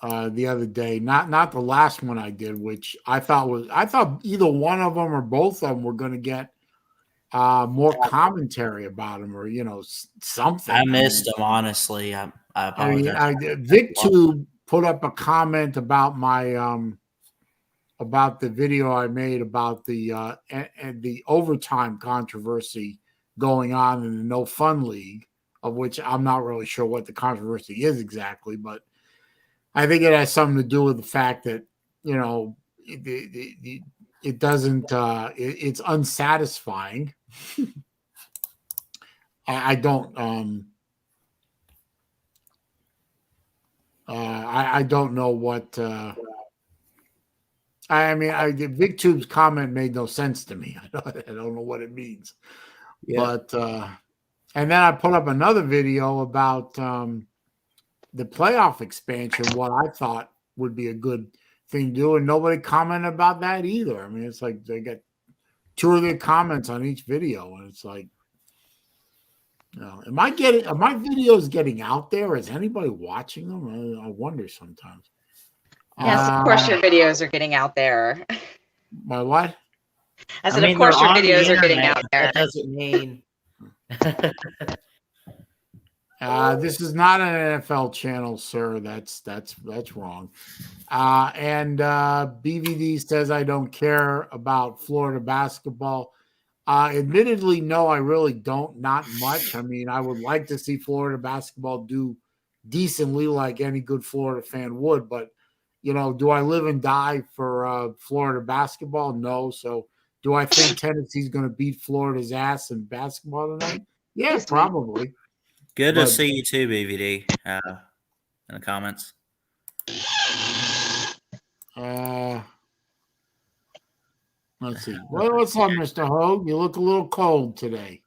the other day, not the last one I did, which I thought either one of them or both of them were going to get more commentary about them, or something. I missed them, honestly. I apologize. VicTube put up a comment about my about the video I made about the and the overtime controversy going on in the No Fun League, of which I'm not really sure what the controversy is exactly, but I think it has something to do with the fact that it doesn't it's unsatisfying. I don't I don't know what VicTube's comment made no sense to me. I don't know what it means. Yeah. But and then I put up another video about the playoff expansion, what I thought would be a good thing to do, and nobody commented about that either. I mean, it's like they get 2 or 3 comments on each video, and it's like, are my videos getting out there? Is anybody watching them? I wonder sometimes. Yes, of course your videos are getting out there. My what? I said, of course your videos are getting out there. That doesn't mean. This is not an NFL channel, sir. That's wrong. And BVD says I don't care about Florida basketball. Admittedly, no, I really don't. Not much. I mean, I would like to see Florida basketball do decently, like any good Florida fan would. But do I live and die for Florida basketball? No. So, do I think Tennessee's going to beat Florida's ass in basketball tonight? Yeah, probably. Good to see you too, BVD, in the comments. Let's see. Well, what's up, Mr. Hogue? You look a little cold today.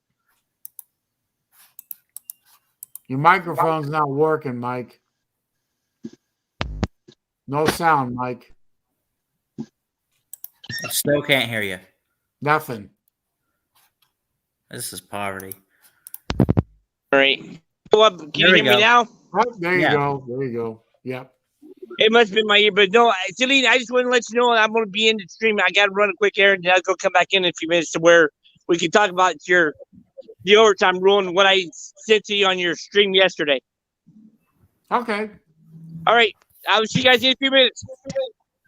Your microphone's not working, Mike. No sound, Mike. I still can't hear you. Nothing. This is poverty. All right. Can you hear me now? Oh, there you go. There you go. Yep. It must have been my ear, but no, Saleen, I just want to let you know I'm going to be in the stream. I got to run a quick errand, and I'll go come back in a few minutes to where we can talk about the overtime rule and what I said to you on your stream yesterday. Okay. All right. I'll see you guys in a few minutes.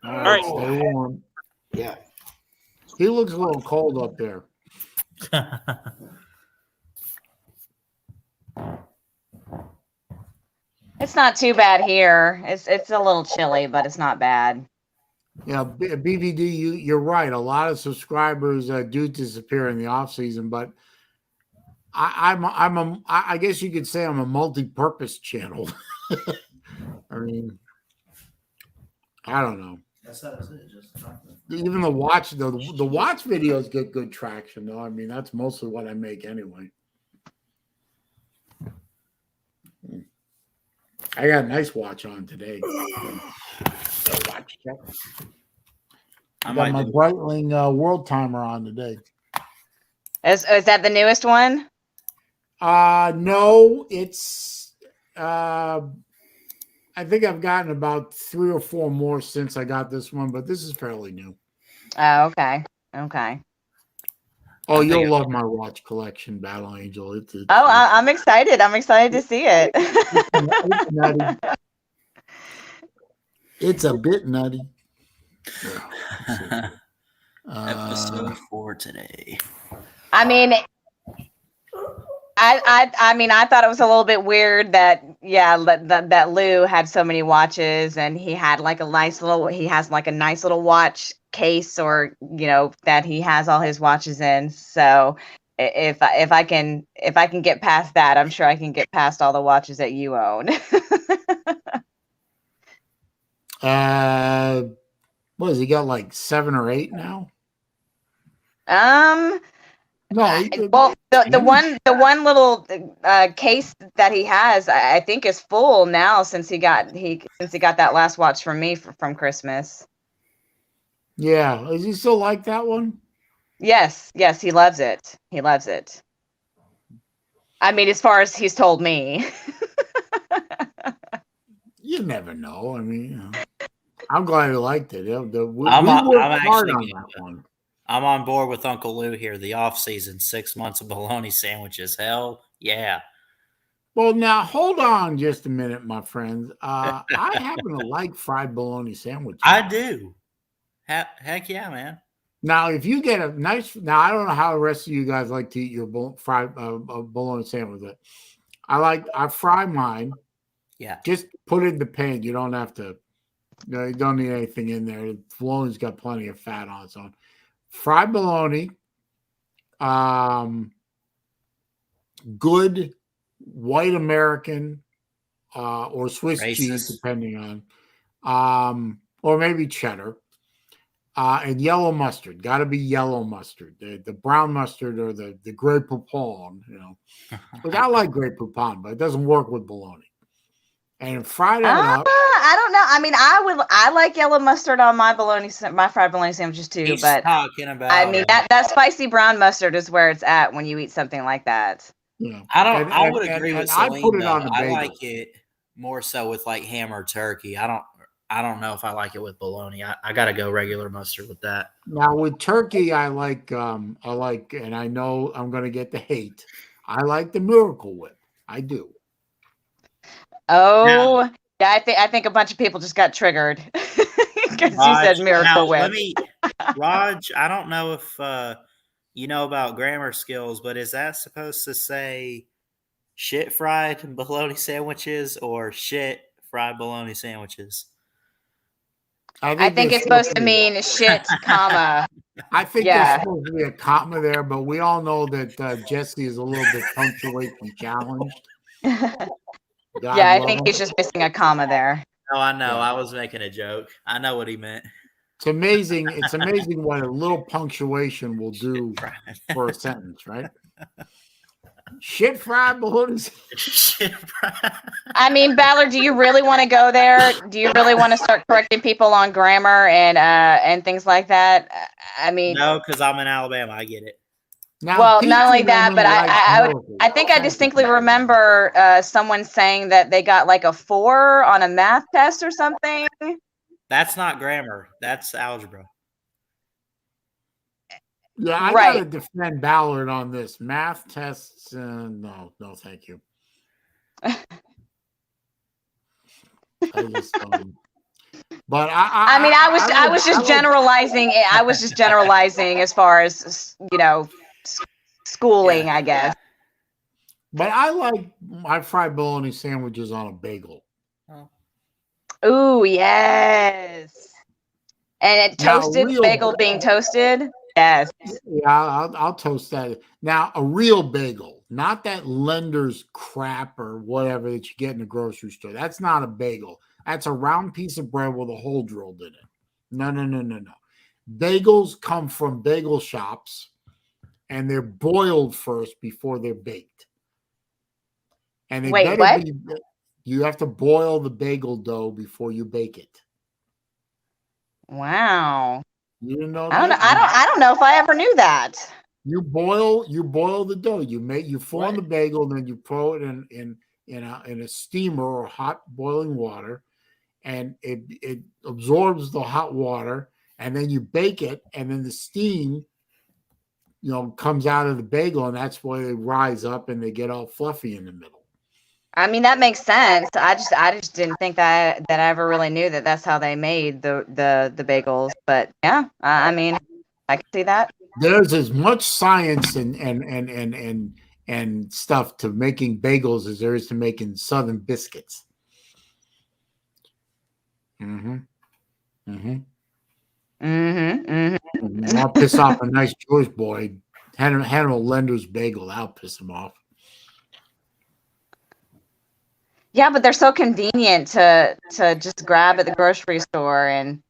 All right. Stay warm. Yeah. He looks a little cold up there. It's not too bad here. It's a little chilly, but it's not bad. Yeah, BVD, you're right. A lot of subscribers do disappear in the off season, but I guess you could say I'm a multi-purpose channel. I mean, I don't know. That's it. Just Even the watch videos get good traction though. I mean, that's mostly what I make anyway. I got a nice watch on today. Watch check. I got my Breitling world timer on today. Is that the newest one? No, it's I think I've gotten about 3 or 4 more since I got this one, but this is fairly new. Oh, okay. Okay. Oh, you'll love my watch collection, Battle Angel. I'm excited. I'm excited to see it. It's nutty. It's a bit nutty. Episode 4 today. I mean, I thought it was a little bit weird that that Lou had so many watches and he had like a nice little watch case, or that he has all his watches in. So if I can get past that, I'm sure I can get past all the watches that you own. What has he got, like 7 or 8 now? No. Well, the one little case that he has, I think, is full now since he got that last watch from me from Christmas. Yeah, is he still like that one? Yes, he loves it. He loves it. I mean, as far as he's told me. You never know. I mean, I'm glad he liked it. I'm on board with Uncle Lou here. The off season, 6 months of bologna sandwiches. Hell yeah. Well, now hold on just a minute, my friends. I happen to like fried bologna sandwiches. I do. Heck yeah, man. Now, if you get a nice, I don't know how the rest of you guys like to eat your fried bologna sandwich. I fry mine. Yeah. Just put it in the pan. You don't have to. You don't need anything in there. Bologna's got plenty of fat on its own. Fried bologna, good white American or Swiss cheese, depending on, or maybe cheddar, and yellow mustard. Got to be yellow mustard. The brown mustard or the Grey Poupon, Look, I like Grey Poupon, but it doesn't work with bologna. And fry that up. I don't know. I mean, I like yellow mustard on my fried bologna sandwiches too. He's but talking about, I mean, that spicy brown mustard is where it's at when you eat something like that. Yeah. I would agree with Saleen, I put it on the bagel. I like it more so with like ham or turkey. I don't know if I like it with bologna. I got to go regular mustard with that. Now with turkey, I like, and I know I'm going to get the hate. I like the Miracle Whip. I do. Oh, yeah. I think a bunch of people just got triggered because you said Miracle Whip. Raj, I don't know if you know about grammar skills, but is that supposed to say shit fried bologna sandwiches or shit fried bologna sandwiches? I think it's supposed to mean shit, comma. I think there's supposed to be a comma there, but we all know that Jesse is a little bit punctuation challenged. I think he's just missing a comma there. No, I know. Yeah. I was making a joke. I know what he meant. It's amazing. It's amazing what a little punctuation will do for a sentence, right? Shit fried balloons. Shit fried. I mean, Ballard, do you really want to go there? Do you really want to start correcting people on grammar and things like that? I mean, no, because I'm in Alabama. I get it. Now, well, not only that, but I think I distinctly remember someone saying that they got like a 4 on a math test or something. That's not grammar. That's algebra. Yeah, I gotta defend Ballard on this. Math tests, no, thank you. But I was just generalizing. I was just generalizing as far as schooling, I guess. But I like my fried bologna sandwiches on a bagel. Ooh, yes. And Now, toasted real- bagel being toasted. Yes. Yeah, I'll toast that. Now, a real bagel, not that lender's crap or whatever that you get in the grocery store. That's not a bagel. That's a round piece of bread with a hole drilled in it. No. Bagels come from bagel shops, and they're boiled first before they're baked. And they Wait, better what? be. You have to boil the bagel dough before you bake it. Wow. You didn't know I don't know. that? I don't know if I ever knew that. You boil the dough. You form the bagel, and then you throw it in a steamer or hot boiling water, and it absorbs the hot water, and then you bake it, and then the steam, comes out of the bagel, and that's why they rise up and they get all fluffy in the middle. I mean, that makes sense. I just didn't think that I ever really knew that that's how they made the bagels. But yeah, I mean, I can see that. There's as much science and stuff to making bagels as there is to making Southern biscuits. I'll piss off a nice Jewish boy. Hand him a lender's bagel. I'll piss him off. Yeah, but they're so convenient to just grab at the grocery store and.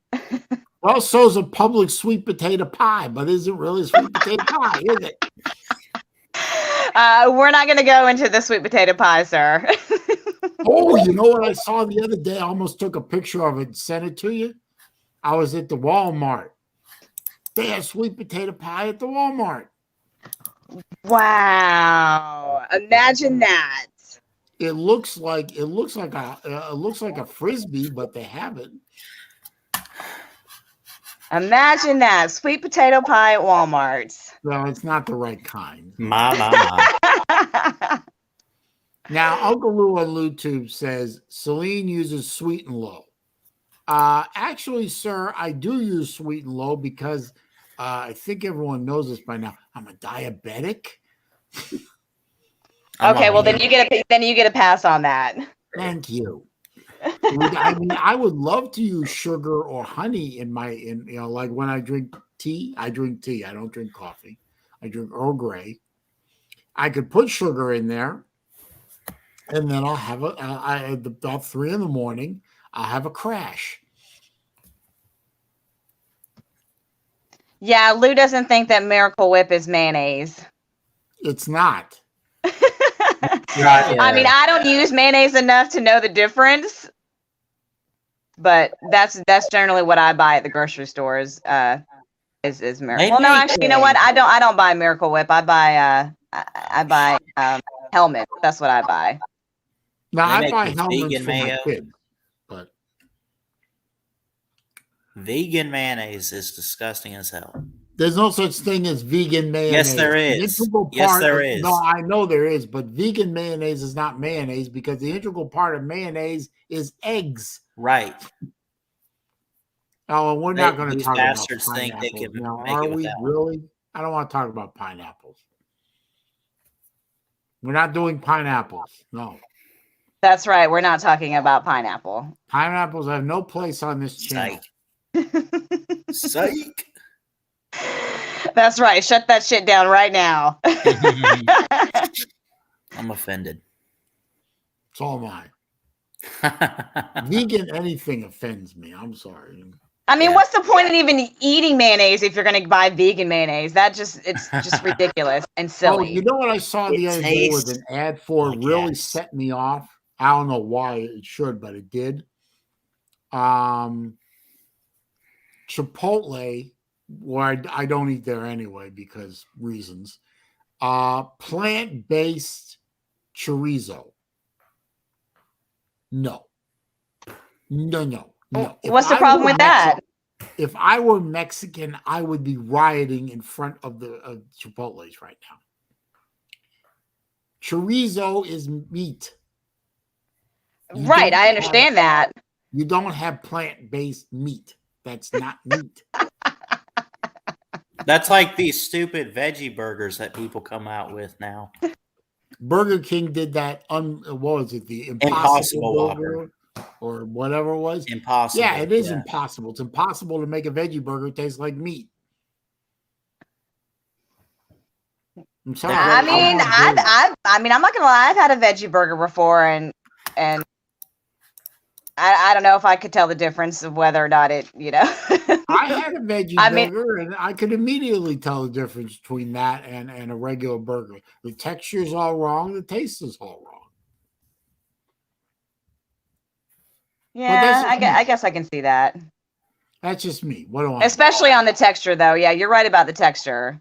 Well, so's a public sweet potato pie, but isn't really a sweet potato pie, is it? We're not going to go into the sweet potato pie, sir. Oh, you know what I saw the other day? I almost took a picture of it and sent it to you. I was at the Walmart. They have sweet potato pie at the Walmart. Wow! Imagine that. It looks like a frisbee, but they have it. Imagine that sweet potato pie at Walmart. Well, it's not the right kind. My. Now, Uncle Lou on LouTube says Saleen uses Sweet and Low. Actually, sir, I do use Sweet and Low because I think everyone knows this by now. I'm a diabetic. Okay, well then you get a pass on that. Thank you. I mean, I would love to use sugar or honey like when I drink tea. I drink tea. I don't drink coffee. I drink Earl Grey. I could put sugar in there, and then I'll have about 3 a.m. I'll have a crash. Yeah, Lou doesn't think that Miracle Whip is mayonnaise. It's not. Right. I mean, I don't use mayonnaise enough to know the difference, but that's generally what I buy at the grocery stores. Is Miracle? Well, no, actually, you know what? I don't buy Miracle Whip. I buy Helmet. That's what I buy. Now They I make buy this helmets vegan for my mayo. kids, but Vegan mayonnaise is disgusting as hell. there's no such thing as vegan mayonnaise. Yes, there The is. integral Yes, part there of- is. No, I know there is, but vegan mayonnaise is not mayonnaise because the integral part of mayonnaise is eggs. Right. Oh, and we're not They- going to these talk about bastards think they pineapples can now, make are it we without. really? I don't want to talk about pineapples. We're not doing pineapples. No, That's right. We're not talking about pineapple. pineapples have no place on this channel. Psych. Psych. That's right. Shut that shit down right now. I'm offended. So am I. Vegan anything offends me. I'm sorry. I mean, Yeah. what's the point in even eating mayonnaise if you're going to buy vegan mayonnaise? It's just ridiculous and Oh, silly. you know what I saw the It other day with tastes an ad for like really ass. set me off. I don't know why it should, but it did. Chipotle, where I don't eat there anyway because reasons. Plant-based chorizo. No. If What's the I problem were with that? If I were Mexican, I would be rioting in front of the Chipotle's right now. Chorizo is meat. You Right. don't I have- understand that. You don't have plant-based meat. That's not meat. That's like these stupid veggie burgers that people come out with now. Burger King did that. What was it? The Impossible Burger. or whatever it was. Impossible. Yeah, it is impossible. It's impossible to make a veggie burger taste like meat. I'm sorry. I mean, I'm not gonna lie. I've had a veggie burger before, and I don't know if I could tell the difference of whether or not it, I had a veggie burger, and I could immediately tell the difference between that and a regular burger. The texture is all wrong. The taste is all wrong. Yeah, I guess I can see that. That's just me. What do I? Especially on the texture, though. Yeah, you're right about the texture.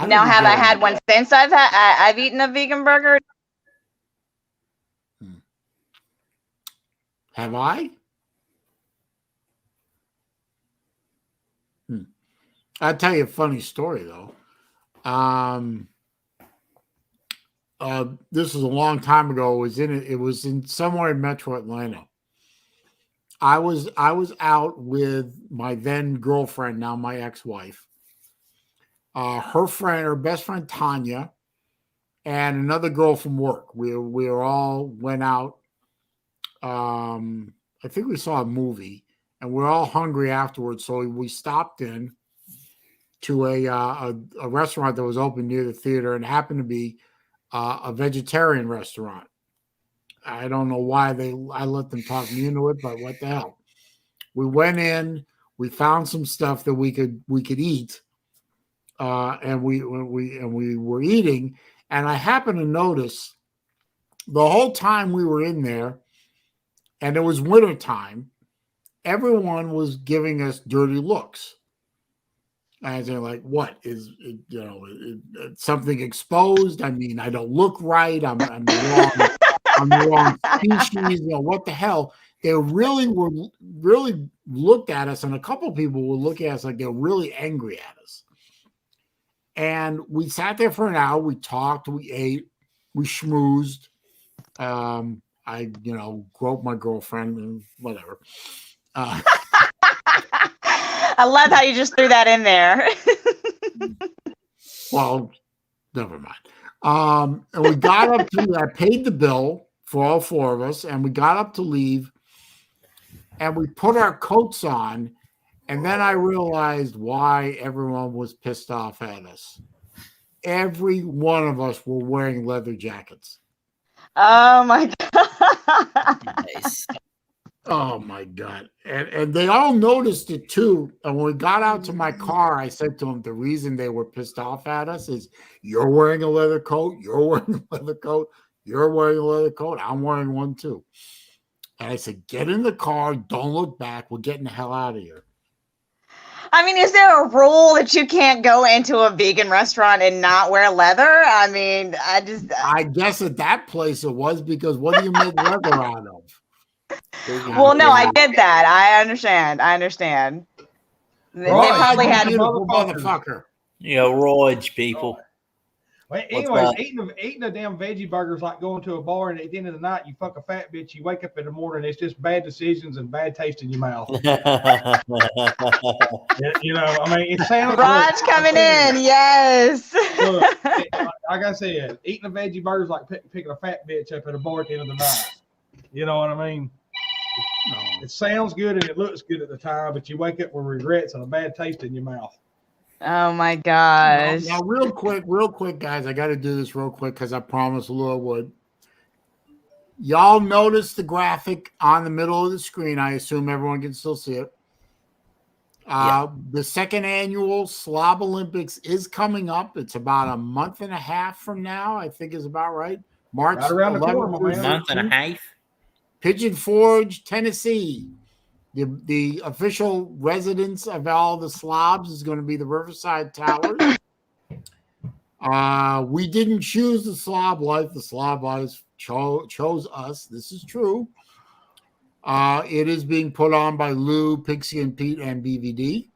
Now, have I had one since I've eaten a vegan burger? Have I? I'll tell you a funny story though. This was a long time ago. It was in somewhere in Metro Atlanta. I was out with my then girlfriend, now my ex-wife. Her best friend Tanya, and another girl from work. We were all went out. I think we saw a movie, and we're all hungry afterwards. So we stopped in to a restaurant that was open near the theater, and happened to be a vegetarian restaurant. I don't know why I let them talk me into it, but what the hell? We went in, we found some stuff that we could eat, and we were eating, and I happened to notice the whole time we were in there, and it was winter time, everyone was giving us dirty looks. And they're like, what is something exposed? I mean, I don't look right. I'm the wrong species. What the hell? They really looked at us, and a couple of people were looking at us like they're really angry at us. And we sat there for an hour. We talked. We ate. We schmoozed. I groped my girlfriend and whatever. I love how you just threw that in there. Well, never mind. And we got up I paid the bill for all four of us, and we got up to leave, and we put our coats on, and then I realized why everyone was pissed off at us. Every one of us were wearing leather jackets. Oh my God. Nice. Oh my God. And they all noticed it too. And when we got out to my car, I said to them, the reason they were pissed off at us is you're wearing a leather coat, you're wearing a leather coat, you're wearing a leather coat, I'm wearing one too. And I said, get in the car, don't look back, we're getting the hell out of here. I mean, is there a rule that you can't go into a vegan restaurant and not wear leather? I mean, I guess at that place it was, because what do you make leather out of? Well, no, I get that. I understand. They probably had motherfucker. Roids people. Well, anyways, eating a damn veggie burger is like going to a bar, and at the end of the night, you fuck a fat bitch. You wake up in the morning, it's just bad decisions and bad taste in your mouth. I mean, it sounds. Raj coming in, yes. Look, like I said, eating a veggie burger is like picking a fat bitch up at a bar at the end of the night. You know what I mean? It sounds good and it looks good at the time, but you wake up with regrets and a bad taste in your mouth. Oh my gosh. Now, real quick, guys, I got to do this real quick because I promised Laura would. Y'all notice the graphic on the middle of the screen. I assume everyone can still see it. The second annual Slob Olympics is coming up. It's about a month and a half from now, I think is about right. March right around the corner, month and a half. Pigeon Forge, Tennessee. The official residence of all the slobs is going to be the Riverside Towers. We didn't choose the slob life. The slob life chose us. This is true. It is being put on by Lou, Pigskin Pete, and BVD.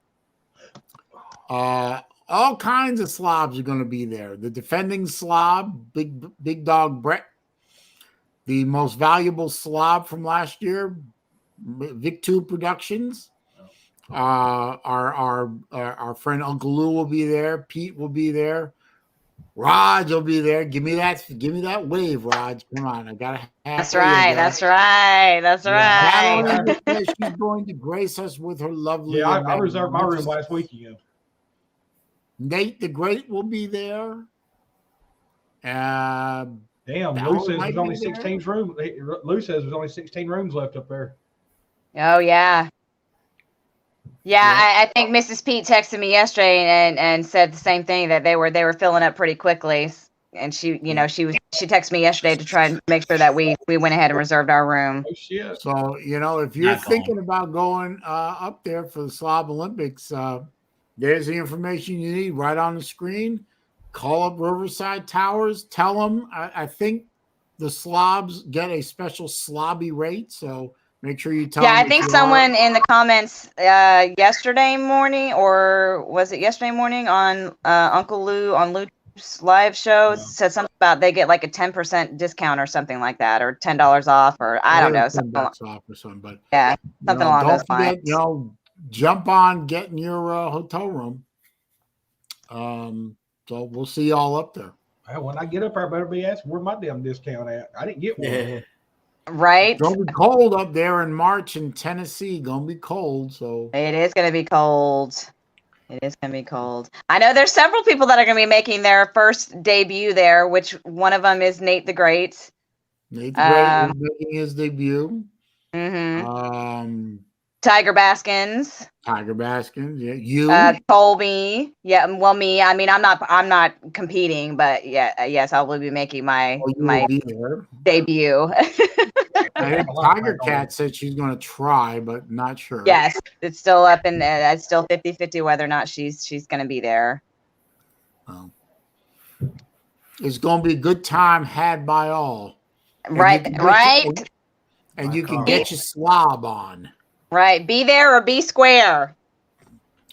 All kinds of slobs are going to be there. The defending slob, Big Dog Brett. The most valuable slob from last year, Vic2 Productions. Our friend Uncle Lou will be there. Pete will be there. Raj will be there. Give me that wave, Raj. Come on, I gotta have. That's right. That's right. That's right. Natalie says she's going to grace us with her lovely. Yeah, I reserved my room last weekend. Nate the Great will be there. Damn, Ballard Lou says might there's only be there. 16 rooms. Lou says there's only 16 rooms left up there. Oh yeah. Yeah, I think Mrs. Pete texted me yesterday and said the same thing, that they were filling up pretty quickly. And she texted me yesterday to try and make sure that we went ahead and reserved our room. Oh shit. So, if you're thinking about going up there for the Slob Olympics, there's the information you need right on the screen. Call up Riverside Towers. Tell them, I think the slobs get a special slobby rate. So make sure you tell them. Yeah, I think someone in the comments yesterday morning, or was it yesterday morning on Uncle Lou on Lou's live show, said something about they get like a 10% discount or something like that, or $10 off, or I don't know. Something off or something, but yeah, something along those lines. Jump on getting your hotel room. So we'll see y'all up there. Well, when I get up there, I better be asking where my damn discount at. I didn't get one. Yeah. Right. It's gonna be cold up there in March in Tennessee. Gonna be cold, so it is gonna be cold. It is gonna be cold. I know there's several people that are gonna be making their first debut there, which one of them is Nate the Great. Nate the Great is making his debut. Mm-hmm. Tiger Baskins. Yeah. You. Colby. Yeah. Well, me. I mean, I'm not competing, but yeah. Yes, I will be making my debut. I think Tiger Cat said she's going to try, but not sure. Yes, it's still up in. It's still 50-50 whether or not she's going to be there. It's going to be a good time had by all. Right. And you can get your slob on. Right. Be there or be square.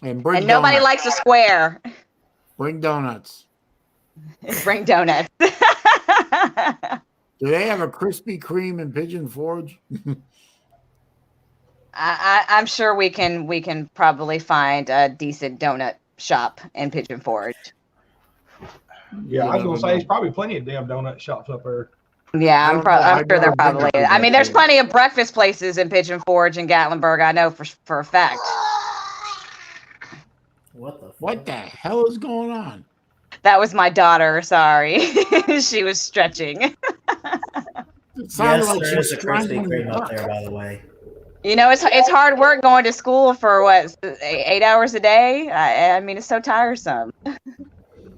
And nobody likes a square. Bring donuts. Bring donuts. Do they have a Krispy Kreme in Pigeon Forge? I'm sure we can probably find a decent donut shop in Pigeon Forge. Yeah, I was gonna say there's probably plenty of damn donut shops up there. Yeah, I'm sure there probably is. I mean, there's plenty of breakfast places in Pigeon Forge and Gatlinburg. I know for a fact. What the hell is going on? That was my daughter. Sorry, she was stretching. Yes, there is a Krispy Kreme up there, by the way. It's hard work going to school for 8 hours a day. I mean, it's so tiresome.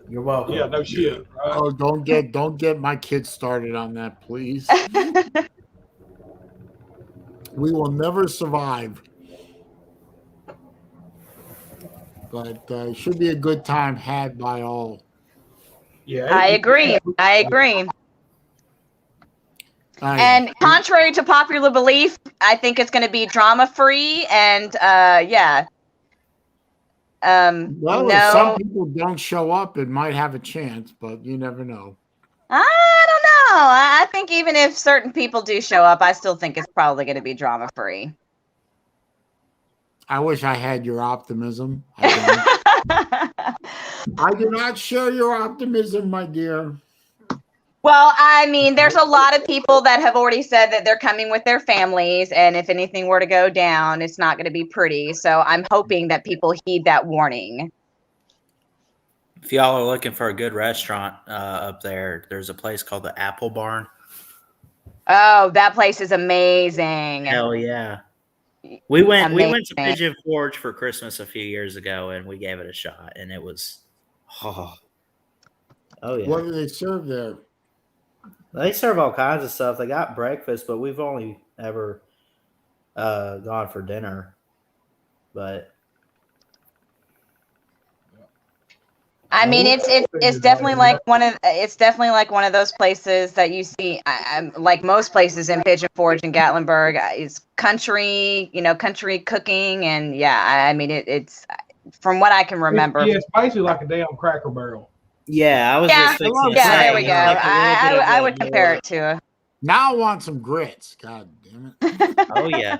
You're welcome. Yeah, no shit. Oh, don't get my kids started on that, please. We will never survive. But it should be a good time had by all. Yeah, I agree. And contrary to popular belief, I think it's going to be drama-free and yeah. If some people don't show up, it might have a chance, but you never know. I don't know. I think even if certain people do show up, I still think it's probably going to be drama-free. I wish I had your optimism. I do not share your optimism, my dear. Well, I mean, there's a lot of people that have already said that they're coming with their families, and if anything were to go down, it's not going to be pretty. So I'm hoping that people heed that warning. If y'all are looking for a good restaurant up there, there's a place called the Apple Barn. Oh, that place is amazing. Hell yeah. We went to Pigeon Forge for Christmas a few years ago, and we gave it a shot, and it was oh yeah. What do they serve there? They serve all kinds of stuff. They got breakfast, but we've only ever gone for dinner. But I mean, it's definitely like one of those places that you see. Like most places in Pigeon Forge and Gatlinburg, it's country, country cooking, and yeah, I mean it's from what I can remember. It's basically like a damn Cracker Barrel. Yeah, I was just thinking. Yeah, there we go. I would compare it to. Now I want some grits. God damn it. Oh yeah.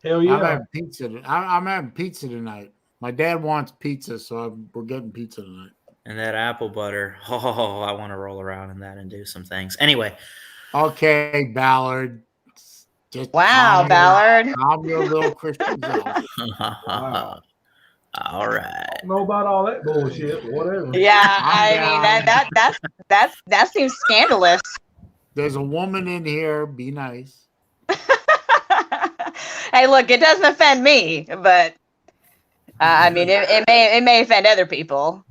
Hell yeah. I'm having pizza. I'm having pizza tonight. My dad wants pizza, so we're getting pizza tonight. And that apple butter. Oh, I want to roll around in that and do some things. Anyway. Okay, Ballard. Just Wow, Ballard. Calm your little Christian self. Wow. All right. I don't know about all that bullshit, but whatever. Yeah, Calm I mean down. that seems scandalous. There's a woman in here. Be nice. Hey, look, it doesn't offend me, but I mean, it may offend other people.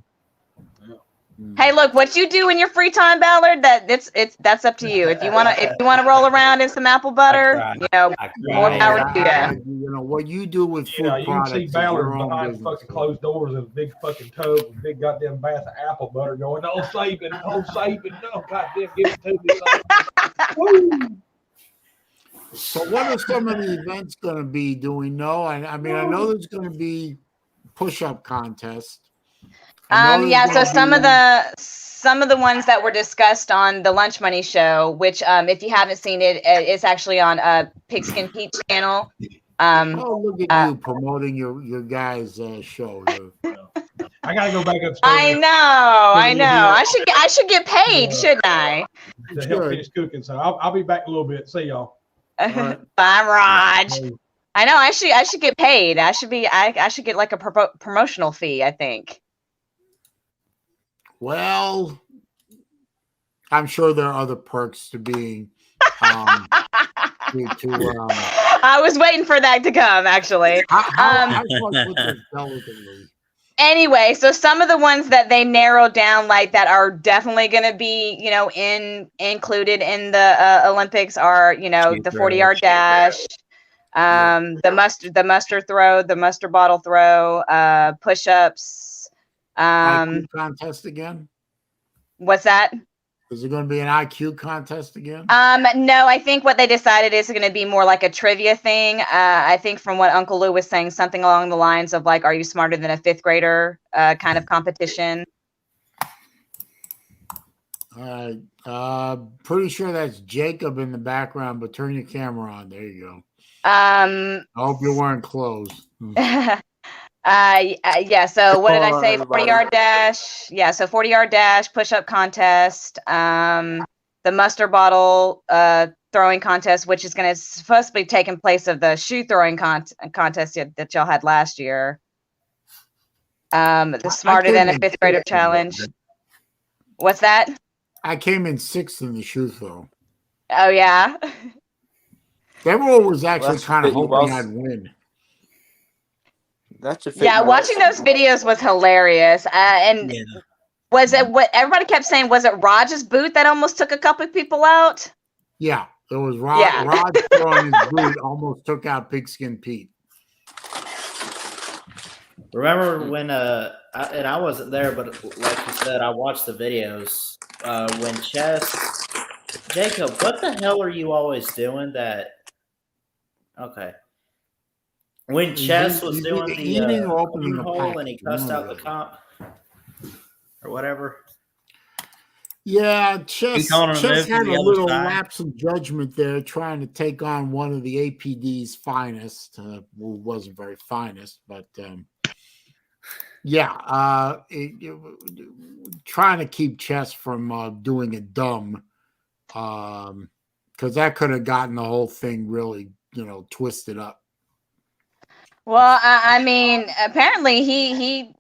Hey, look, what you do in your free time, Ballard, that's up to you. If you wanna roll around in some apple butter, more power to you. You know what you do with food You can products. see is Ballard your own behind business. fucking closed doors in a big fucking tub with a big goddamn bath of apple butter going, no saving, no saving, no goddamn give it to me. Woo! So what are some of the events going to be? Do we know? I mean, I know there's going to be push-up contest. Yeah. So some of the ones that were discussed on the Lunch Money show, which if you haven't seen it, it's actually on Pigskin Pete's channel. Look at you promoting your guys' show. I gotta go back upstairs. I know. I should get paid, shouldn't I? To help finish cooking. So I'll be back in a little bit. See y'all. Right. Bye, Raj. I know. I should get paid. I should get like a promotional fee, I think. Well, I'm sure there are other perks to being. I was waiting for that to come, actually. I put this delicately. Anyway, so some of the ones that they narrowed down, like that are definitely going to be, included in the Olympics are, the 40-yard dash, the mustard throw, the mustard bottle throw, push-ups. IQ contest again? What's that? Is it going to be an IQ contest again? No, I think what they decided is going to be more like a trivia thing. I think from what Uncle Lou was saying, something along the lines of like, are you smarter than a fifth grader kind of competition. All right. Pretty sure that's Jacob in the background, but turn your camera on. There you go. I hope you're wearing clothes. Yeah, so what did I say? 40-yard dash. Yeah, so 40-yard dash, push-up contest, the mustard bottle throwing contest, which is going to supposed to be taking place of the shoe throwing contest that y'all had last year. The smarter than a fifth grader challenge. What's that? I came in 6th in the shoe throw. Oh, yeah? Everyone was actually kind of hoping I'd win. Yeah, watching those videos was hilarious. Was it what everybody kept saying? Was it Raj's boot that almost took a couple of people out? Yeah, it was Raj. Yeah. Raj throwing his boot almost took out Pigskin Pete. Remember when and I wasn't there, but like you said, I watched the videos when Chess. Jacob, what the hell are you always doing? Okay. When Chess was doing the hole and he cussed out the comp or whatever. Yeah, Chess had a little lapse of judgment there, trying to take on one of the APD's finest, who wasn't very finest, but trying to keep Chess from doing it dumb, because that could have gotten the whole thing really, twisted up. Well, I mean, apparently he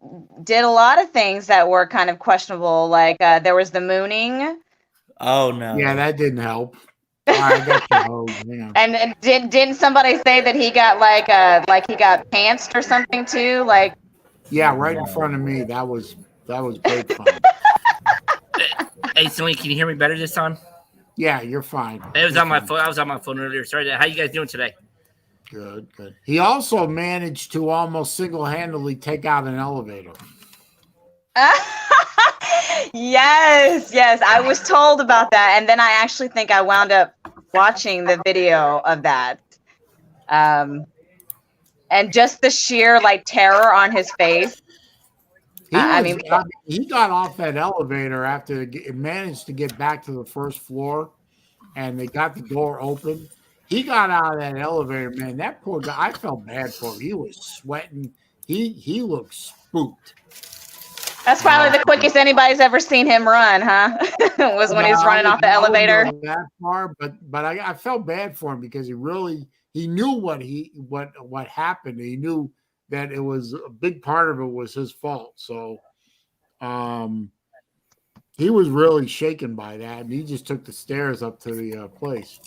did a lot of things that were kind of questionable. Like there was the mooning. Oh no! Yeah, that didn't help. I got the hose, yeah. And didn't somebody say that he got like he got pantsed or something too? Like. Yeah, right in front of me. That was great fun. Hey, Saleen, can you hear me better this time? Yeah, you're fine. It was on my phone. I was on my phone earlier. Sorry. How you guys doing today? Good. He also managed to almost single-handedly take out an elevator. Yes, I was told about that, and then I actually think I wound up watching the video of that. And just the sheer terror on his face. He got off that elevator after it managed to get back to the first floor, and they got the door open. He got out of that elevator, man. That poor guy, I felt bad for him. He was sweating. He looked spooked. That's probably the quickest anybody's ever seen him run, huh? Was when he was running off the elevator. I wouldn't go that far, but I felt bad for him because he knew what happened. He knew that it was a big part of it was his fault. So he was really shaken by that, and he just took the stairs up to the place.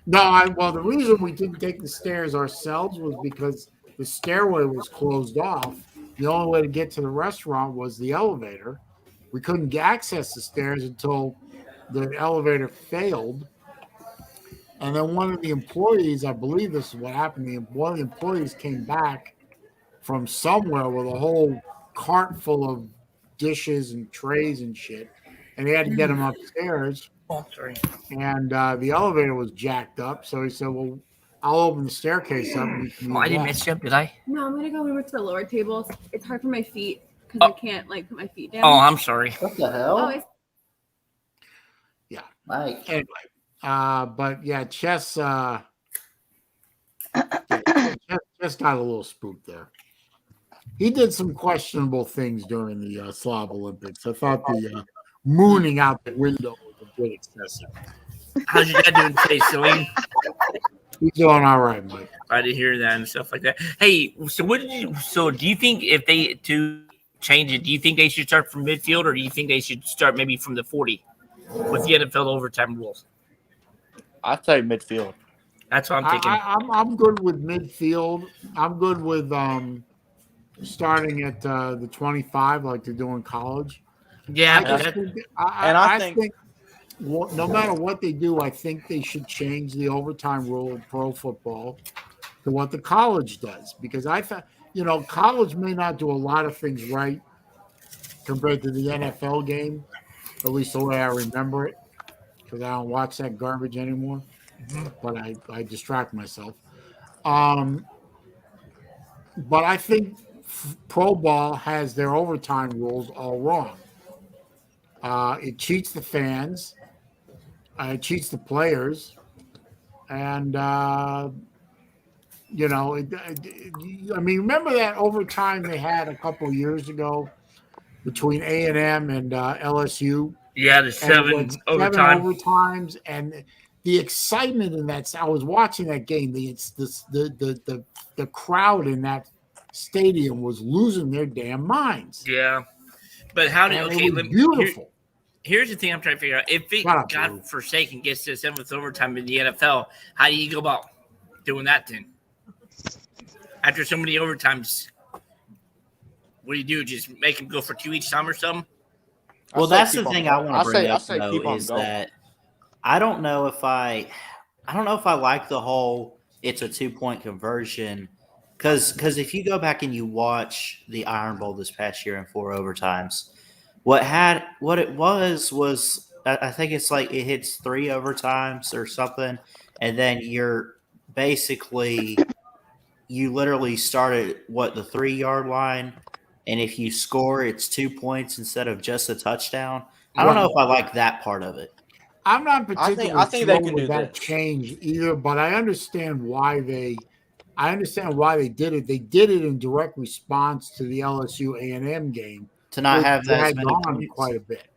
No, the reason we didn't take the stairs ourselves was because the stairway was closed off. The only way to get to the restaurant was the elevator. We couldn't access the stairs until the elevator failed. And then one of the employees, I believe this is what happened, one of the employees came back from somewhere with a whole cart full of dishes and trays and shit. And they had to get him upstairs. Oh, sorry. And the elevator was jacked up. So he said, well, I'll open the staircase up. And you can Oh, I didn't mess you up, did I? No, I'm gonna go over to the lower tables. It's hard for my feet because I can't like put my feet down. Oh, I'm sorry. What the hell? Oh, Yeah. Mike. Anyway, but yeah, Chess got a little spooked there. He did some questionable things during the Slob Olympics. I thought the mooning out the window was a bit excessive. How's your dad doing today, Saleen? He's doing all right, Mike. I did hear that and stuff like that. Hey, so do you think if they to change it, do you think they should start from midfield, or do you think they should start maybe from the 40 with the NFL overtime rules? I'd say midfield. That's what I'm thinking. I'm good with midfield. I'm good with starting at the 25 like they do in college. Yeah, I think no matter what they do, I think they should change the overtime rule of pro football to what the college does, because I thought, college may not do a lot of things right compared to the NFL game, at least the way I remember it, because I don't watch that garbage anymore. But I distract myself. But I think pro ball has their overtime rules all wrong. It cheats the fans. It cheats the players. And, remember that overtime they had a couple years ago between A&M and LSU? Yeah, the seven overtimes, and the excitement in that. I was watching that game. The crowd in that stadium was losing their damn minds. Yeah, but how did? Okay, beautiful. Here's the thing I'm trying to figure out. If it, God forsaken, gets to the seventh overtime in the NFL, how do you go about doing that then? After so many overtimes, what do you do? Just make them go for 2 each time or something? Well, that's the thing I want to bring up, though, is that I don't know if I like the whole it's a 2-point conversion, because if you go back and you watch the Iron Bowl this past year in 4 overtimes, what it was I think it's like it hits 3 overtimes or something, and then you literally start at the 3-yard line. And if you score, it's 2 points instead of just a touchdown. I don't know if I like that part of it. I'm not particularly I think they can do that change either, but I understand why they did it. They did it in direct response to the LSU A&M game to not have that on quite a bit.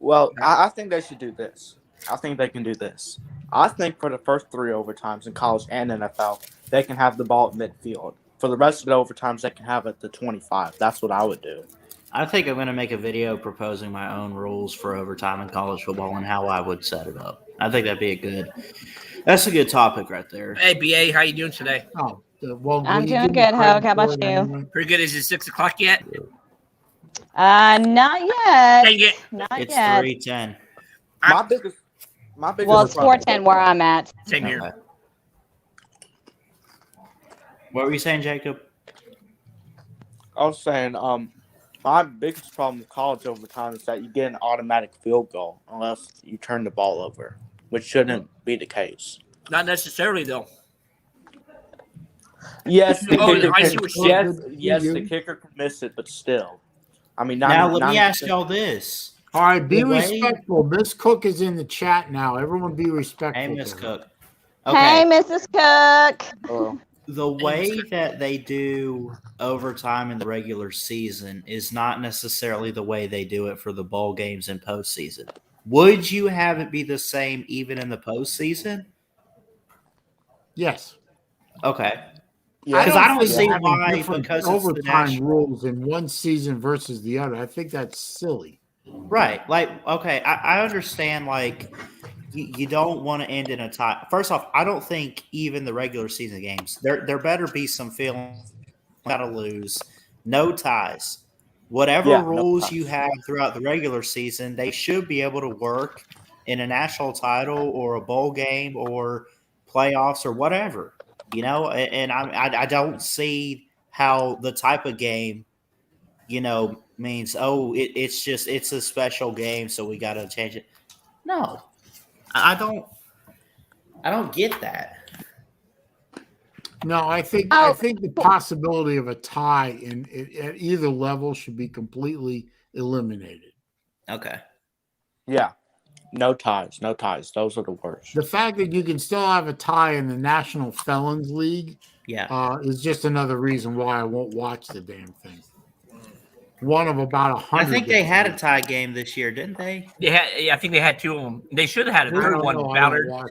Well, I think they should do this. I think they can do this. I think for the first 3 overtimes in college and NFL, they can have the ball at midfield. For the rest of the overtimes, they can have it at the 25. That's what I would do. I think I'm going to make a video proposing my own rules for overtime in college football and how I would set it up. I think that'd be that's a good topic right there. Hey, BA, how you doing today? Oh, well, I'm doing good, Hogue. How about you? Pretty good. Is it 6 o'clock yet? Not yet. Dang it. Not It's yet. 3:10. My biggest Well, it's 4:10 where I'm at. Same here. Okay. What were you saying, Jacob? I was saying, my biggest problem with college overtime is that you get an automatic field goal unless you turn the ball over, which shouldn't be the case. Not necessarily, though. Yes, the kicker the kicker can miss it, but still. I mean, Now, let me ask y'all this. All right, be respectful. Miss Cook is in the chat now. Everyone be respectful. Hey, Miss Cook. Hey, Mrs. Cook. Hello. the way that they do overtime in the regular season is not necessarily the way they do it for the bowl games and postseason. Would you have it be the same even in the postseason? Yes. Okay. Yeah, Because I don't think see having why, different because it's the overtime national. rules in one season versus the other. I think that's silly. Right. Like, okay, I understand, like, you don't want to end in a tie. First off, I don't think even the regular season games, there better be some feeling got to lose. No ties. Whatever Yeah, no rules ties. you have throughout the regular season, they should be able to work in a national title or a bowl game or playoffs or whatever. You know, and I don't see how the type of game, means, it's a special game, so we got to change it. No, I don't get that. No, I think the possibility of a tie at either level should be completely eliminated. Okay. Yeah. No ties. No ties. Those are the worst. The fact that you can still have a tie in the National Felons League is just another reason why I won't watch the damn thing. One of about 100. I think they had a tie game this year, didn't they? I think they had two of them. They should have had a I third don't one. know, I Ballard. don't watch.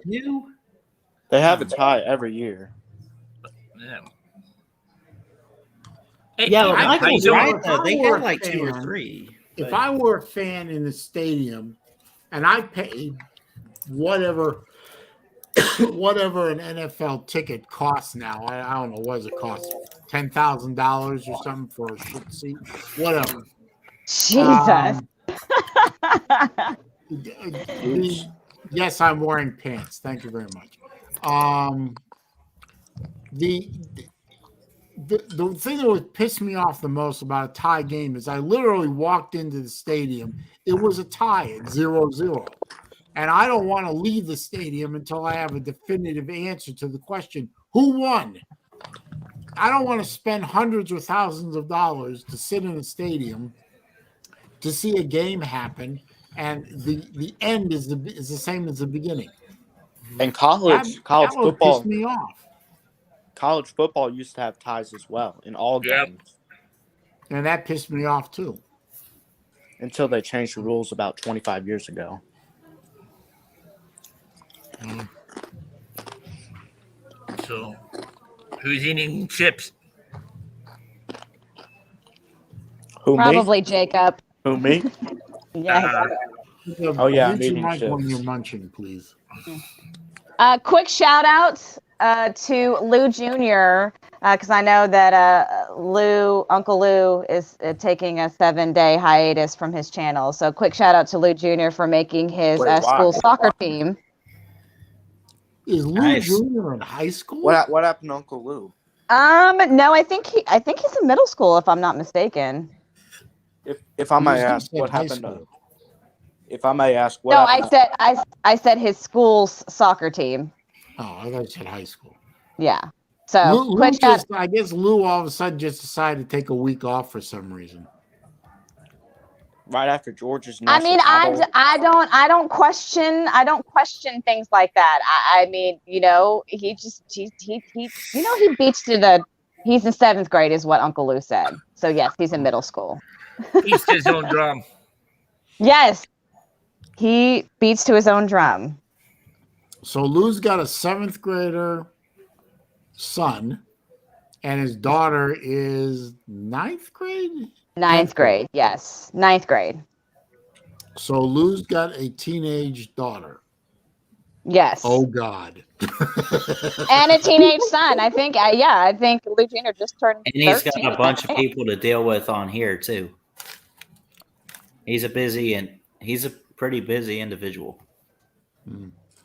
They have a tie every year. Yeah. Yeah, well, Michael's right, If though. I They were had a like 2 or fan- 3. If I were a fan in the stadium and I paid whatever an NFL ticket costs now, I don't know, what does it cost? $10,000 or something for a shit seat? Whatever. Jesus. Yes, I'm wearing pants. Thank you very much. The thing that would piss me off the most about a tie game is I literally walked into the stadium. It was a tie at 0-0. And I don't want to leave the stadium until I have a definitive answer to the question, who won? I don't want to spend hundreds or thousands of dollars to sit in a stadium to see a game happen, and the end is the same as the beginning. And college that would football piss me off. College football used to have ties as well in all games. And that pissed me off too. Until they changed the rules about 25 years ago. So, who's eating chips? Who, Probably me? Jacob. Who, me? Yes. Oh, yeah, I'm Mute your eating mic when chips. you're munching, please. Quick shout out to Lou Jr. Because I know that Uncle Lou is taking a 7-day hiatus from his channel. So quick shout out to Lou Jr. for making his Wait, school why? soccer team. Is Lou Nice. Jr. in high school? What happened to Uncle Lou? No, I think he's in middle school if I'm not mistaken. If I You may just ask, said what high happened school. to? If I may ask, what No, happened? I said his school's soccer team. Oh, I thought you said high school. Yeah. So Lou quick shout. I guess Lou all of a sudden just decided to take a week off for some reason. Right after Georgia's I national mean, title. I don't question things like that. I mean, he beats to he's in 7th grade is what Uncle Lou said. So yes, he's in middle school. Eats his own drum. Yes, he beats to his own drum. So Lou's got a 7th grader son, and his daughter is 9th grade? 9th grade, yes, 9th grade. So Lou's got a teenage daughter. Yes. Oh, God. And a teenage son. I think Lou Jr. just turned And he's got 13. a bunch of people to deal with on here, too. He's a pretty busy individual.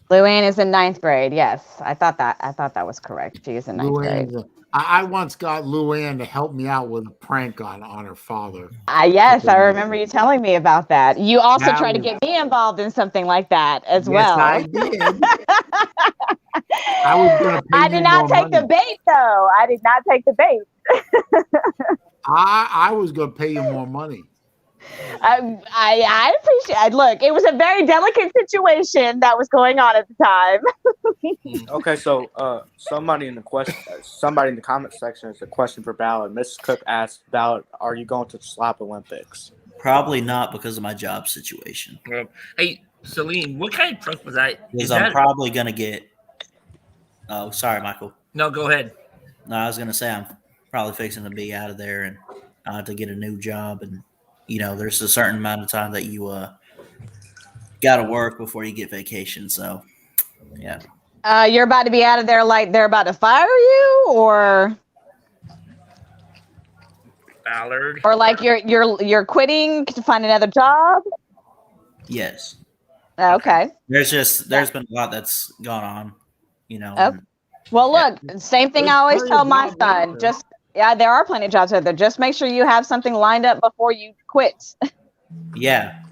Luann is in 9th grade. Yes, I thought that was correct. She is in 9th grade. I once got Luann to help me out with a prank on her father. Yes, I remember you telling me about that. You also That tried to was- get me involved in something like that as Yes, well. I did. I was going to pay I you did not more take the money. bait, though. I did not take the bait. I was going to pay you more money. I appreciate. Look, it was a very delicate situation that was going on at the time. Okay, so somebody in the comment section has a question for Ballard. Mrs. Cook asked Ballard, "Are you going to the Slob Olympics?" Probably not because of my job situation. Hey, Saleen, what kind of truck was that? Because I'm probably going to get. Oh, sorry, Michael. No, go ahead. No, I was going to say I'm probably fixing to be out of there and to get a new job. And, there's a certain amount of time that you got to work before you get vacation. So, yeah. You're about to be out of there like they're about to fire you, or Ballard, or like you're quitting to find another job. Yes. Okay. There's been a lot that's gone on, Okay. Well, look, same thing I always tell my son. There are plenty of jobs out there. Just make sure you have something lined up before you quit. Yeah.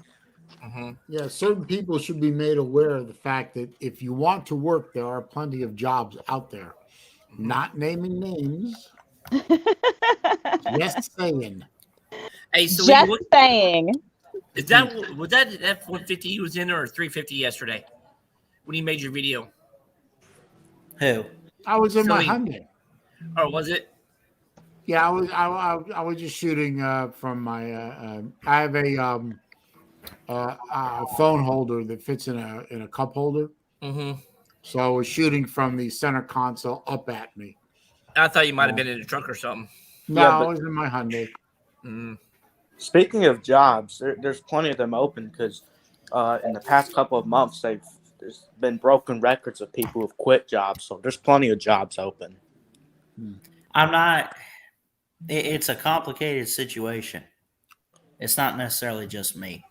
Yeah, certain people should be made aware of the fact that if you want to work, there are plenty of jobs out there. Not naming names. Just saying. Hey, so just saying. Was that F-150 he was in, or 350 yesterday when he made your video? Who? I was in my Hyundai. Oh, was it? Yeah, I was just shooting from my. I have a phone holder that fits in a cup holder. Mm-hmm. So I was shooting from the center console up at me. I thought you might have been in a truck or something. No, I was in my Hyundai. Speaking of jobs, there's plenty of them open because in the past couple of months, there's been broken records of people who've quit jobs. So there's plenty of jobs open. I'm not. It's a complicated situation. It's not necessarily just me.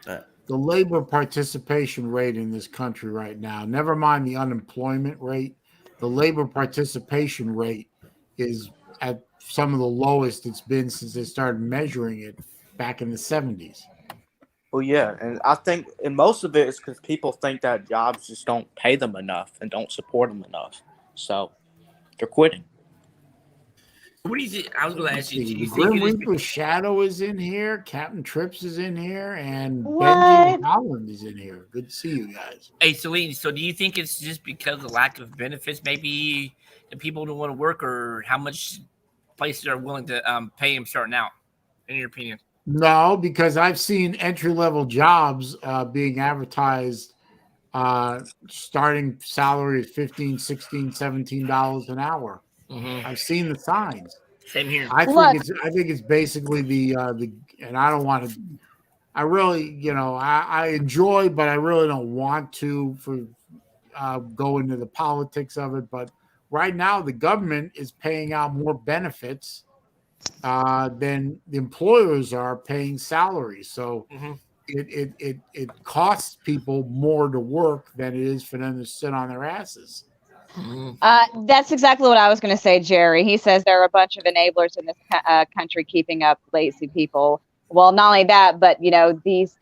But the labor participation rate in this country right now, never mind the unemployment rate, the labor participation rate is at some of the lowest it's been since they started measuring it back in the 70s. Well, yeah, and I think and most of it is because people think that jobs just don't pay them enough and don't support them enough. So they're quitting. What do you think? I was going to ask you. Do you Grim think Reaper Shadow is in here, Captain Trips is in here, and What? Benji Holland is in here. Good to see you guys. Hey, Saleen, so do you think it's just because of lack of benefits, maybe the people don't want to work, or how much places are willing to pay them starting out, in your opinion? No, because I've seen entry-level jobs being advertised starting salary at $15, $16, $17 an hour. I've seen the signs. Same here. I think it's basically the and I don't want to. I really, I enjoy, but I really don't want to go into the politics of it. But right now, the government is paying out more benefits than the employers are paying salaries. So it costs people more to work than it is for them to sit on their asses. That's exactly what I was going to say, Jerry. He says there are a bunch of enablers in this country keeping up lazy people. Well, not only that, but these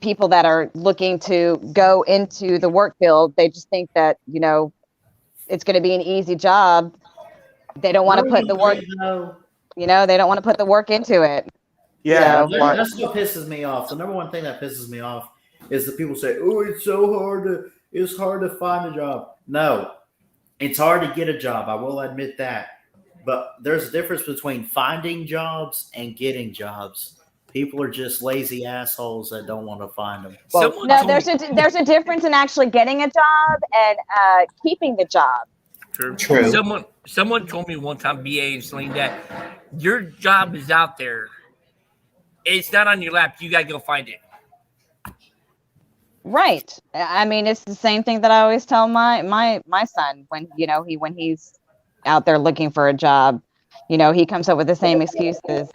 people that are looking to go into the work field, they just think that it's going to be an easy job. They don't want to put the work. They don't want to put the work into it. Yeah, that's what pisses me off. The number one thing that pisses me off is the people say, "Oh, it's hard to find a job." No, it's hard to get a job. I will admit that. But there's a difference between finding jobs and getting jobs. People are just lazy assholes that don't want to find them. Well, no, there's a difference in actually getting a job and keeping the job. True. Someone told me one time, BA and Saleen, that your job is out there. It's not on your lap. You gotta go find it. Right. I mean, it's the same thing that I always tell my son when he's out there looking for a job. He comes up with the same excuses.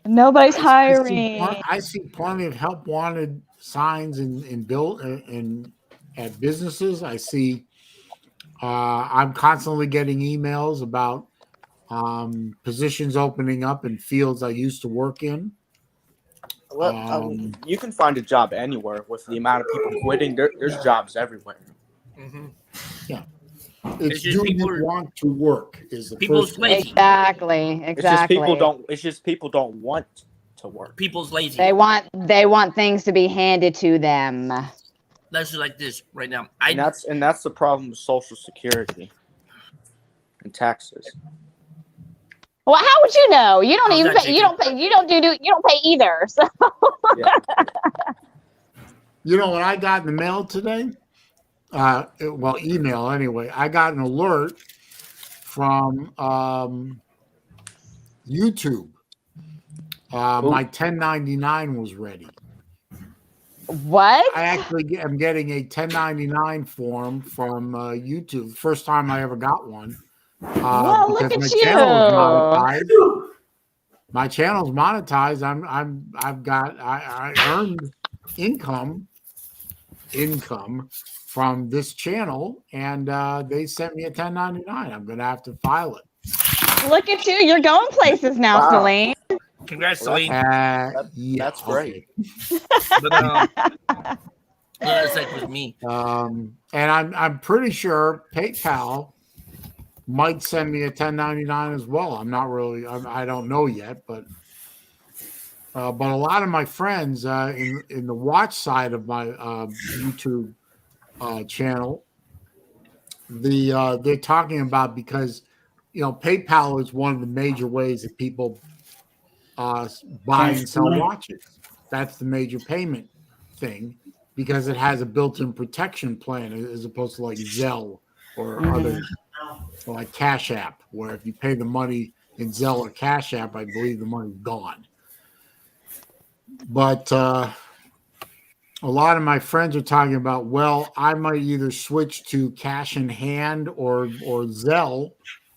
Nobody's hiring. I see plenty of help wanted signs in at businesses. I see. I'm constantly getting emails about positions opening up in fields I used to work in. Well, you can find a job anywhere with the amount of people quitting. There's jobs everywhere. Yeah. It's just do people you want to work is the people's first question. lazy. Exactly. Exactly. It's just people don't want to work. People's lazy. They want things to be handed to them. That's just like this right now. And that's the problem with Social Security and taxes. Well, how would you know? You don't How's even that, pay. You don't pay. You don't pay either. So Yeah. You know what I got in the mail today? Well, email anyway. I got an alert from YouTube. My 1099 was ready. what? I actually am getting a 1099 form from YouTube. First time I ever got one. Well, look Because at my channel is you. monetized. My channel's monetized. I earned income from this channel, and they sent me a 1099. I'm gonna have to file it. Look at you. You're going places now, Wow. Celine. Congrats, Well, Celine. Yeah, that's great. But that's like with me. And I'm pretty sure PayPal might send me a 1099 as well. I'm not really. I don't know yet, but a lot of my friends in the watch side of my YouTube channel, they're talking about, because PayPal is one of the major ways that people buy and sell watches. That's the major payment thing, because it has a built-in protection plan as opposed to like Zelle or other, or like Cash App, where if you pay the money in Zelle or Cash App, I believe the money's gone. But a lot of my friends are talking about, well, I might either switch to cash in hand or Zelle,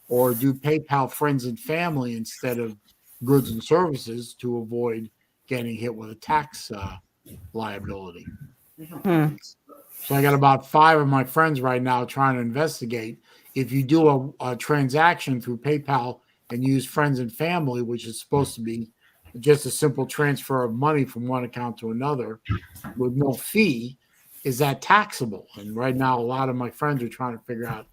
or do PayPal friends and family instead of goods and services to avoid getting hit with a tax liability. So I got about 5 of my friends right now trying to investigate. If you do a transaction through PayPal and use friends and family, which is supposed to be just a simple transfer of money from one account to another with no fee, is that taxable? And right now, a lot of my friends are trying to figure out,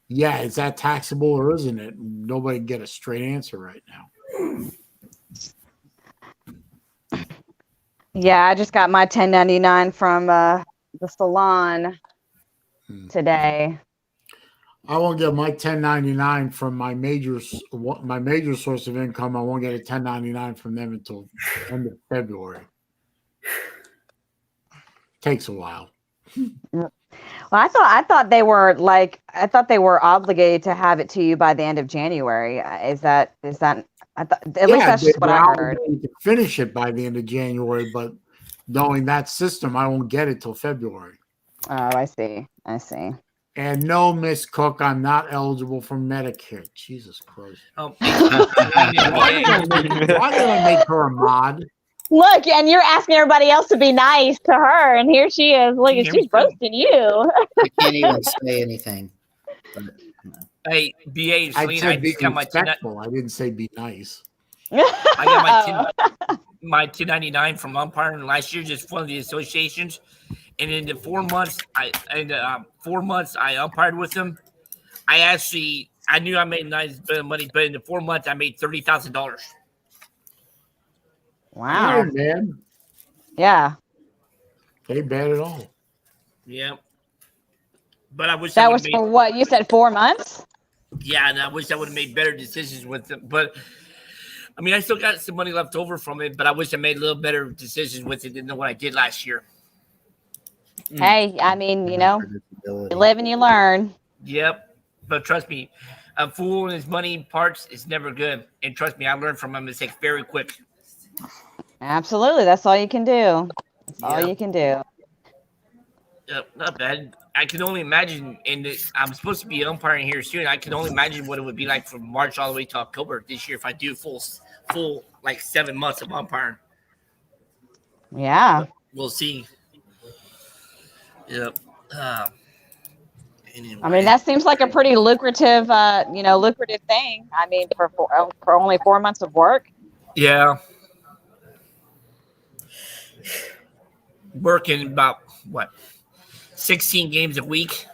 is that taxable or isn't it? Nobody can get a straight answer right now. Yeah, I just got my 1099 from the salon today. I won't get my 1099 from my major source of income. I won't get a 1099 from them until end of February. Takes a while. Well, I thought they were obligated to have it to you by the end of January. Is that? I thought at least that's just what I heard. To finish it by the end of January, but knowing that system, I won't get it till February. Oh, I see. And no, Miss Cook, I'm not eligible for Medicare. Jesus Christ. Oh, Why did I make her a mod? Look, and you're asking everybody else to be nice to her, and here she is. Look, she's roasting you. I can't even say anything. But, hey, BA, I Celine, I said be just got my respectful. I didn't say be nice. I got my 1099 from umpiring last year, just one of the associations. And in the 4 months, I umpired with them. I knew I made a nice bit of money, but in the 4 months, I made $30,000. Wow. Ain't bad. Yeah. Ain't bad at all. Yeah. But I wish that was for what? You said 4 months? Yeah, and I wish I would have made better decisions with them. But I mean, I still got some money left over from it, but I wish I made a little better decisions with it than what I did last year. Hey, I mean, you live and you learn. Yep. But trust me, a fool and his money parts is never good. And trust me, I learned from my mistakes very quick. Absolutely. That's all you can do. That's all you can do. Yep, not bad. I can only imagine, I'm supposed to be umpiring here soon. I can only imagine what it would be like from March all the way to October this year if I do full like 7 months of umpiring. Yeah. But we'll see. Yep. Anyway. I mean, that seems like a pretty lucrative, lucrative thing. I mean, for only 4 months of work. Yeah. Working about 16 games a week.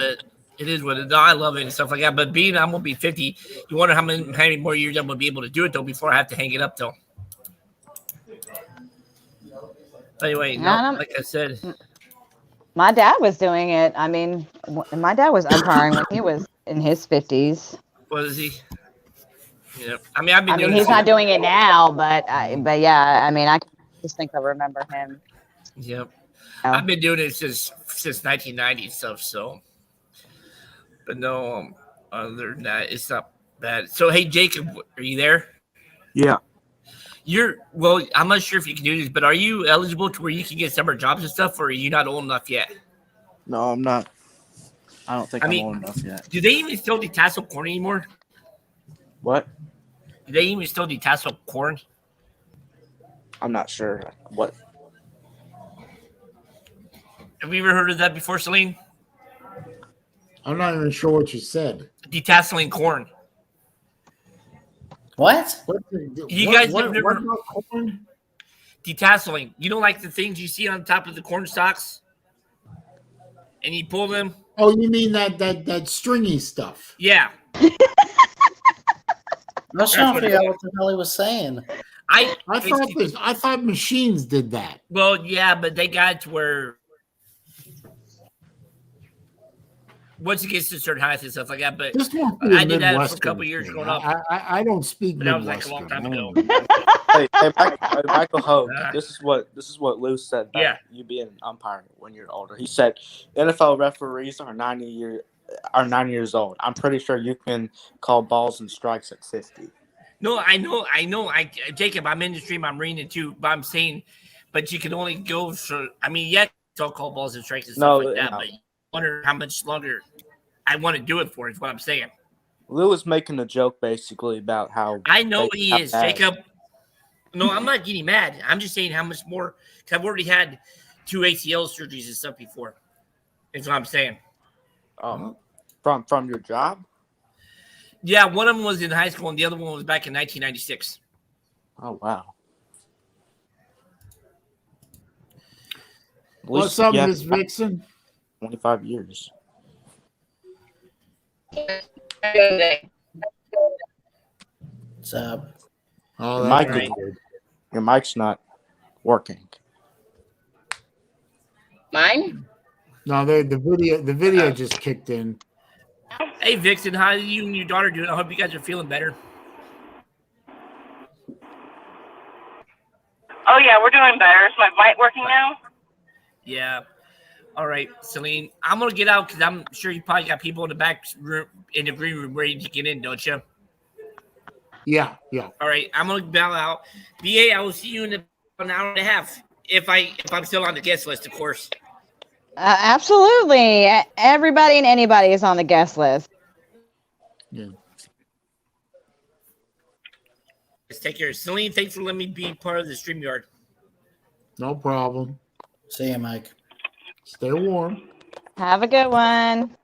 but it is what it is. I love it and stuff like that. But I'm gonna be 50. You wonder how many more years I'm gonna be able to do it though before I have to hang it up though. Anyway, like I said, my dad was doing it. I mean, my dad was umpiring when he was in his 50s. Was he? Yeah. I mean, he's not doing it now, but yeah, I mean, I just think I remember him. Yep. I've been doing it since 1990 stuff. So, but no, other than that, it's not bad. So, hey, Jacob, are you there? Yeah. I'm not sure if you can do this, but are you eligible to where you can get summer jobs and stuff, or are you not old enough yet? No, I'm not. I don't think I'm old enough yet. Do they even still detassel corn anymore? What? Do they even still detassel corn? I'm not sure. What? Have you ever heard of that before, Saleen? I'm not even sure what you said. Detasseling corn. What? You guys have never heard of corn? Detasseling. You know, like the things you see on top of the corn stalks, and you pull them. Oh, you mean that stringy stuff? Yeah. I was trying to figure out what the hell he was saying. I thought machines did that. Well, yeah, but they got to where once it gets to certain heights and stuff like that. But I did that for a couple of years growing up. I don't speak but that was Midwestern. like a long time ago. Hey, Michael Hogue, this is what Lou said about you being an umpire when you're older. He said NFL referees are 90 years old. I'm pretty sure you can call balls and strikes at 50. No, I know. Jacob, I'm in the stream. I'm reading it too. But I'm saying, but you can only go for. I mean, yeah, don't call balls and strikes and stuff like that. No. But you wonder how much longer I want to do it for. Is what I'm saying. Lou was making a joke basically about how I know he is, Jacob. No, I'm not getting mad. I'm just saying how much more. Because I've already had 2 ACL surgeries and stuff before. Is what I'm saying. From your job? Yeah, one of them was in high school, and the other one was back in 1996. Oh wow! What's up, Miss Vixen? 25 years. What's up? Oh, your mic's not working. Mine? No, the video just kicked in. Hey, Vixen, how are you and your daughter doing? I hope you guys are feeling better. Oh, yeah, we're doing better. Is my mic working now? Yeah. All right, Saleen. I'm going to get out because I'm sure you probably got people in the back room, in the green room ready to get in, don't you? Yeah. All right, I'm going to bow out. BA, I will see you in an hour and a half if I'm still on the guest list, of course. Absolutely. Everybody and anybody is on the guest list. Yeah. Let's take care. Saleen, thanks for letting me be part of the StreamYard. No problem. See you, Mike. Stay warm. Have a good one.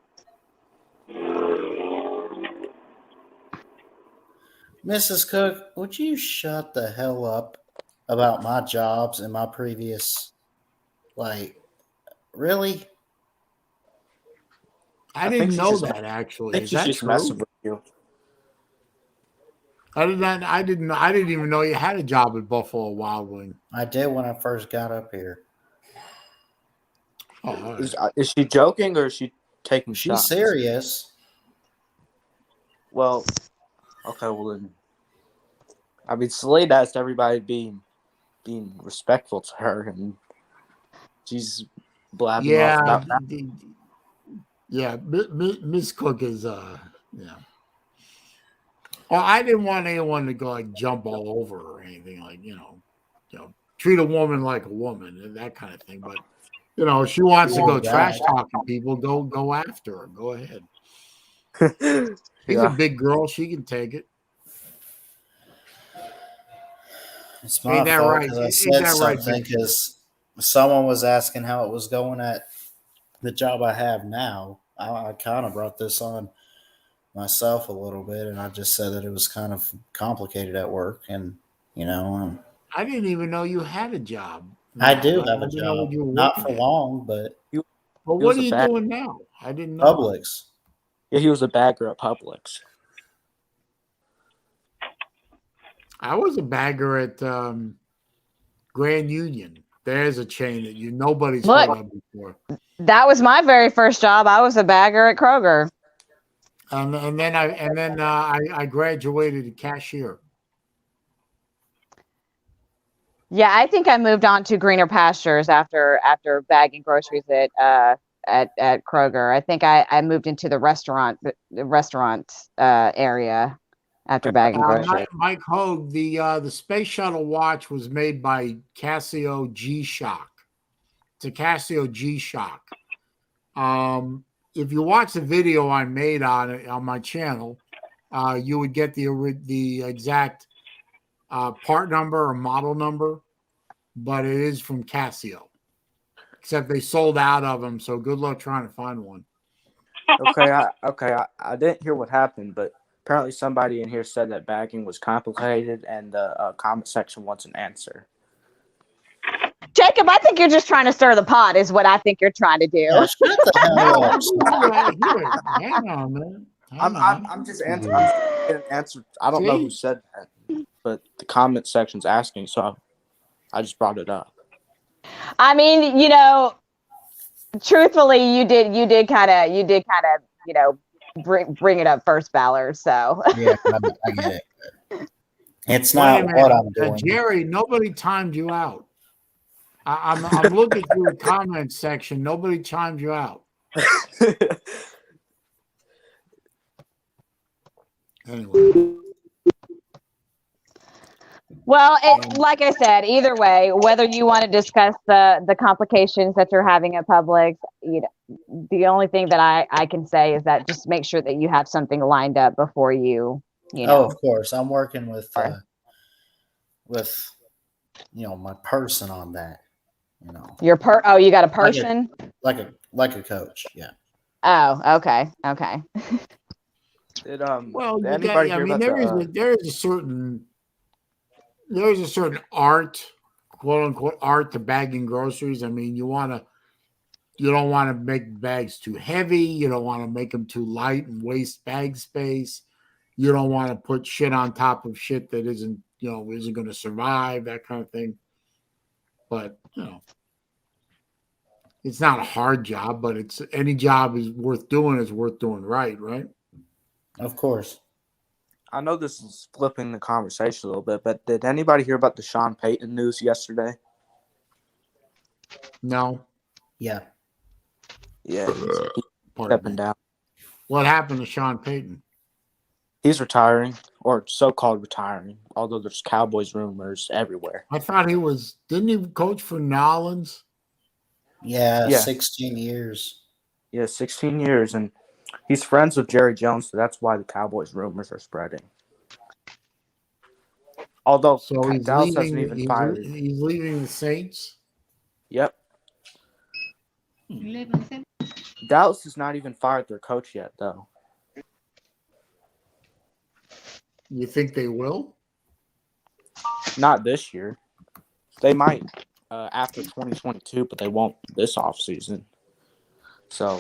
Mrs. Cook, would you shut the hell up about my jobs and my previous, really? I didn't know that actually. Is that true? You. I didn't even know you had a job at Buffalo Wild Wing. I did when I first got up here. Oh, is she joking or is she taking shots? She's serious. Well, okay, well then. I mean, Saleen asked everybody being respectful to her, and she's blabbing off about that. Yeah, Miss Cook is yeah. Well, I didn't want anyone to go jump all over her or anything treat a woman like a woman and that kind of thing. But if she wants to go trash talking people, go after her. Go ahead. She's a big girl; she can take it. It's my fault because I said something because someone was asking how it was going at the job I have now. I kind of brought this on myself a little bit, and I just said that it was kind of complicated at work, and I didn't even know you had a job. I do have a job, not for long, but. Well, what are you doing now? I didn't know. Publix. Yeah, he was a bagger at Publix. I was a bagger at Grand Union. There's a chain that nobody's heard of before. That was my very first job. I was a bagger at Kroger. And then I graduated to cashier. Yeah, I think I moved on to greener pastures after bagging groceries at Kroger. I think I moved into the restaurant area after bagging groceries. Mike Hogue, the space shuttle watch was made by Casio G-Shock. It's a Casio G-Shock. If you watch the video I made on it on my channel, you would get the exact part number or model number, but it is from Casio. Except they sold out of them, so good luck trying to find one. Okay, I didn't hear what happened, but apparently somebody in here said that bagging was complicated, and the comment section wants an answer. Jacob, I think you're just trying to stir the pot, is what I think you're trying to do. Yeah, shut the hell up. Hang on, man. I'm just answering. I'm just getting an answer. I don't know who said that, but the comment section's asking, so I just brought it up. I mean, you know, truthfully, you did kind of, you know, bring it up first, Ballard. So Yeah, I get it. It's not what I'm doing. Jerry, nobody timed you out. I'm looking through the comment section. Nobody timed you out. Anyway. Well, like I said, either way, whether you want to discuss the complications that you're having at Publix, you know, the only thing that I can say is that just make sure that you have something lined up before you know. Oh, of course, I'm working with you know, my person on that. You know, you got a person, like a coach, yeah. Oh, okay. Well, there is a certain art, quote unquote, art to bagging groceries. I mean, you don't want to make bags too heavy. You don't want to make them too light and waste bag space. You don't want to put shit on top of shit that isn't going to survive, that kind of thing. But, you know, it's not a hard job, but any job is worth doing right? Of course. I know this is flipping the conversation a little bit, but did anybody hear about the Sean Payton news yesterday? No. Yeah. Yeah, he's stepping down. What happened to Sean Payton? He's retiring, or so-called retiring, although there's Cowboys rumors everywhere. I thought didn't he coach for Nolans? Yeah, 16 years. Yeah, 16 years, and he's friends with Jerry Jones, so that's why the Cowboys rumors are spreading. Although Dallas hasn't even fired. He's leaving the Saints? Yep. Dallas has not even fired their coach yet, though. You think they will? Not this year. They might after 2022, but they won't this offseason. So,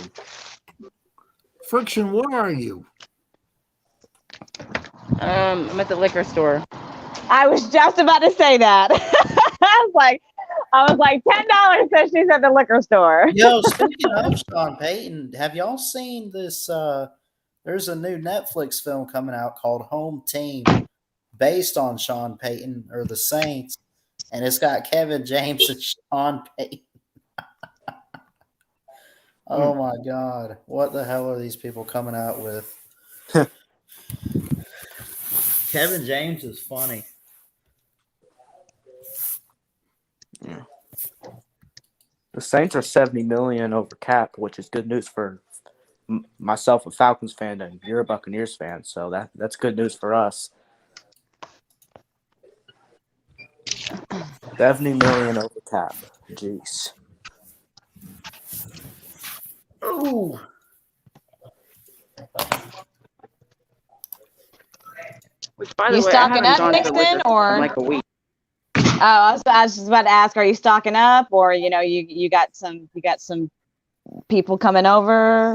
Friction, where are you? I'm at the liquor store. I was just about to say that. I was like $10 says she's at the liquor store. Yo, speaking of Sean Payton, have y'all seen this? There's a new Netflix film coming out called Home Team, based on Sean Payton or the Saints, and it's got Kevin James and Sean Payton. Oh my God. What the hell are these people coming out with? Kevin James is funny. Yeah. The Saints are $70 million over cap, which is good news for myself, a Falcons fan, and you're a Buccaneers fan, so that's good news for us. $70 million over cap. Jeez. Oh. Which, by the You way, stocking I up, haven't gone to the Nixon, liquor or in like a week. I was just about to ask, are you stocking up, or you got some people coming over?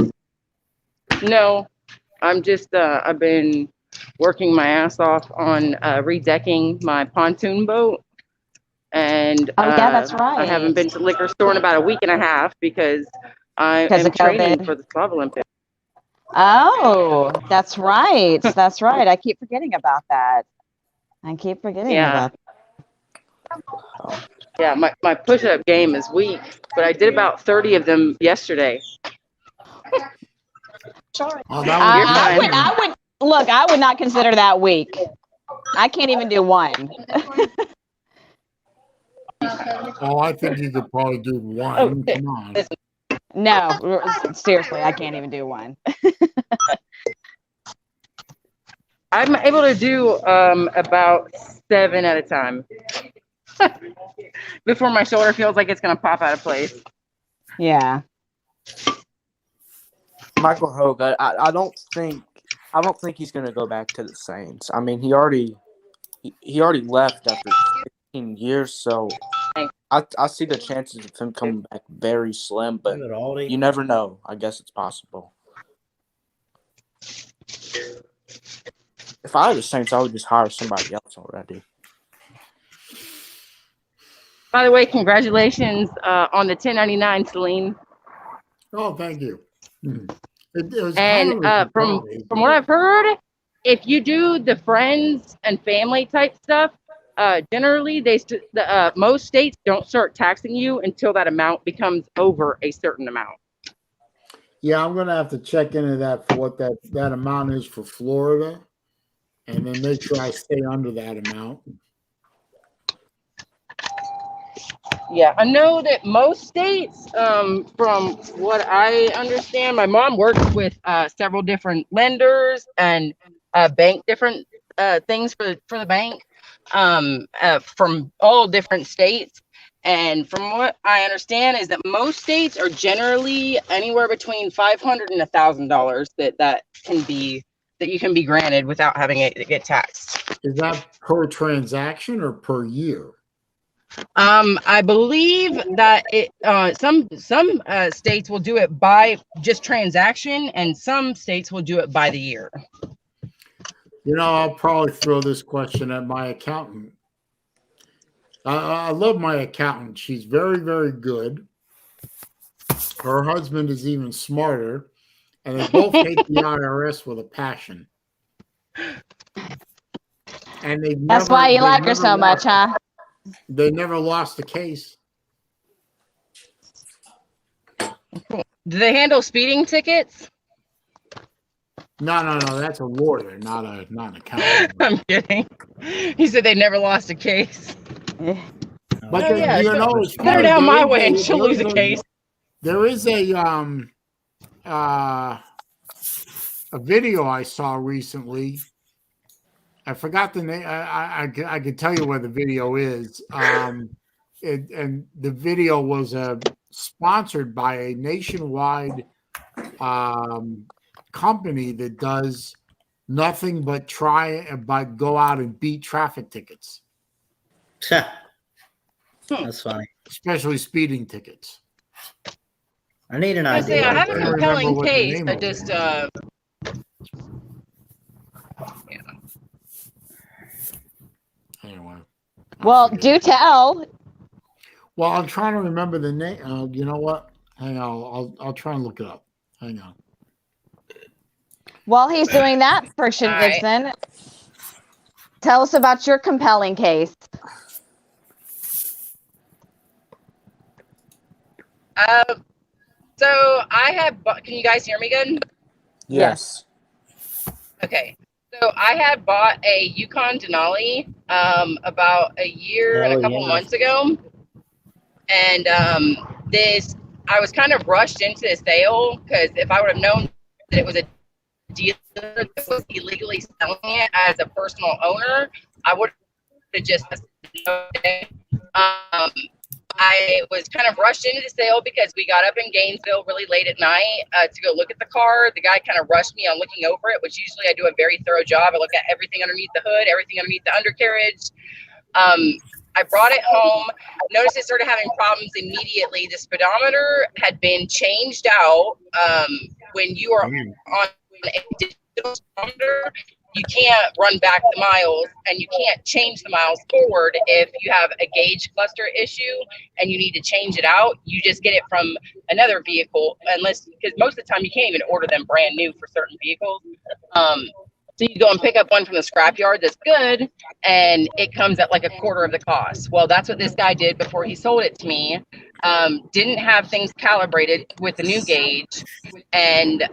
No, I'm just, I've been working my ass off on redecking my pontoon boat. And Oh, yeah, that's I haven't right. been to the liquor store in about a week and a half because I Because am of training COVID. for the Slob Olympics. Oh, that's right. That's right. I keep forgetting about that. Yeah. Yeah, my push-up game is weak, but I did about 30 of them yesterday. Oh, that You're was fine. I would not consider that weak. I can't even do one. Oh, I think you could probably do one. Come on. No, seriously, I can't even do one. I'm able to do about 7 at a time before my shoulder feels like it's gonna pop out of place. Yeah. Michael Hogue, I don't think he's gonna go back to the Saints. I mean, he already left after 16 years, so I see the chances of him coming back very slim, but you never know. I guess it's possible. If I had the Saints, I would just hire somebody else already. By the way, congratulations on the 1099, Saleen. Oh, thank you. It was And kind of a from surprise. what I've heard, if you do the friends and family type stuff, generally most states don't start taxing you until that amount becomes over a certain amount. Yeah, I'm gonna have to check into that for what that amount is for Florida, and then make sure I stay under that amount. Yeah, I know that most states, from what I understand, my mom works with several different lenders and bank different things for the bank from all different states. And from what I understand is that most states are generally anywhere between $500 and $1,000 that you can be granted without having it get taxed. Is that per transaction or per year? I believe that some states will do it by just transaction, and some states will do it by the year. You know, I'll probably throw this question at my accountant. I love my accountant. She's very, very good. Her husband is even smarter, and they both hate the IRS with a passion. And That's why you like her so much, huh? They never lost a case. Do they handle speeding tickets? No. That's a lawyer, not an accountant. I'm kidding. He said they never lost a case. But you know, it's put her down my way and she'll lose a case. There is a video I saw recently. I forgot the name. I could tell you where the video is. And the video was sponsored by a nationwide company that does nothing but go out and beat traffic tickets. That's funny. Especially speeding tickets. I need an idea. I have a compelling case. I just Anyway. Well, do tell. Well, I'm trying to remember the name. You know what? Hang on. I'll try and look it up. Hang on. While he's doing that, Friction Vixen, tell us about your compelling case. So I have. Can you guys hear me good? Yes. Okay. So I had bought a Yukon Denali about a year and a couple months ago, and I was kind of rushed into the sale because if I would have known that it was a dealer that was illegally selling it as a personal owner, I would have just. I was kind of rushed into the sale because we got up in Gainesville really late at night to go look at the car. The guy kind of rushed me on looking over it, which usually I do a very thorough job. I look at everything underneath the hood, everything underneath the undercarriage. I brought it home. Noticed it started having problems immediately. The speedometer had been changed out. When you are on a digital speedometer, you can't run back the miles, and you can't change the miles forward if you have a gauge cluster issue and you need to change it out. You just get it from another vehicle, because most of the time you can't even order them brand new for certain vehicles. So you go and pick up one from the scrapyard that's good, and it comes at like a quarter of the cost. Well, that's what this guy did before he sold it to me. Didn't have things calibrated with the new gauge, and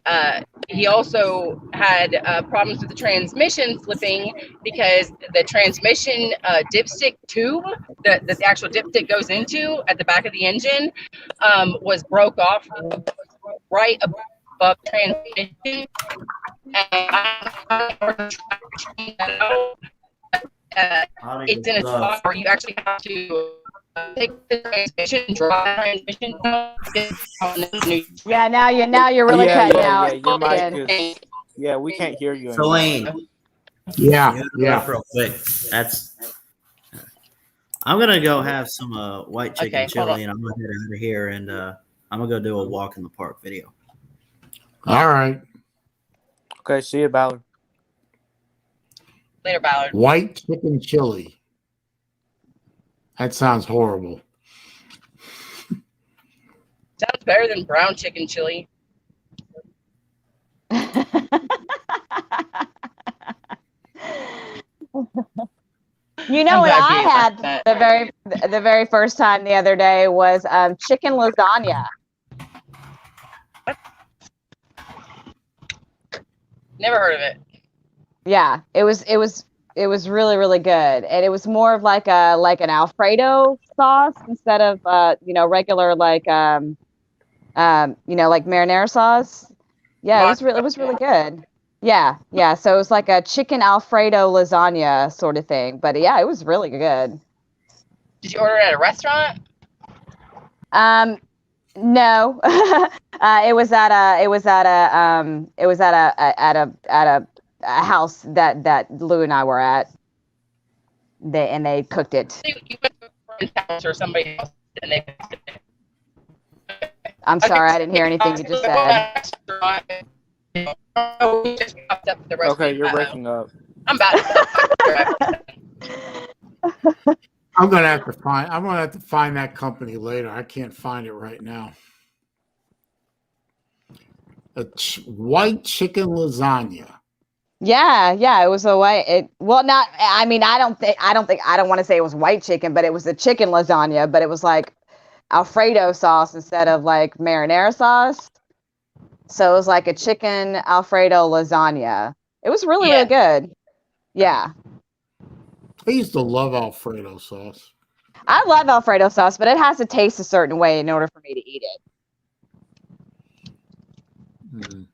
he also had problems with the transmission slipping because the transmission dipstick tube that the actual dipstick goes into at the back of the engine was broke off right above transmission. It's in a spot where you actually have to take the transmission, draw the transmission. Yeah, now you're really cutting out. Your mic is, we can't hear you. Saleen. Yeah. Real quick. I'm gonna go have some white chicken chili, and I'm gonna head out of here, and I'm gonna go do a walk in the park video. All right. Okay, see you, Ballard. Later, Ballard. White chicken chili. That sounds horrible. Sounds better than brown chicken chili. You know what I had the very first time the other day was chicken lasagna. Never heard of it. Yeah, it was really, really good, and it was more of like an Alfredo sauce instead of regular like marinara sauce. Yeah, it was really good. Yeah. So it was like a chicken Alfredo lasagna sort of thing, but yeah, it was really good. Did you order it at a restaurant? No, it was at a house that Lou and I were at. They cooked it. You went to a friend's house or somebody else, and they cooked it. I'm sorry, I didn't hear anything you just said. Oh, we just popped up the restaurant. Okay, you're breaking up. I'm bad. I'm gonna have to find that company later. I can't find it right now. White chicken lasagna. Yeah, it was a white. I don't want to say it was white chicken, but it was a chicken lasagna. But it was like Alfredo sauce instead of like marinara sauce. So it was like a chicken Alfredo lasagna. It was really, really good. Yeah. I used to love Alfredo sauce. I love Alfredo sauce, but it has to taste a certain way in order for me to eat it.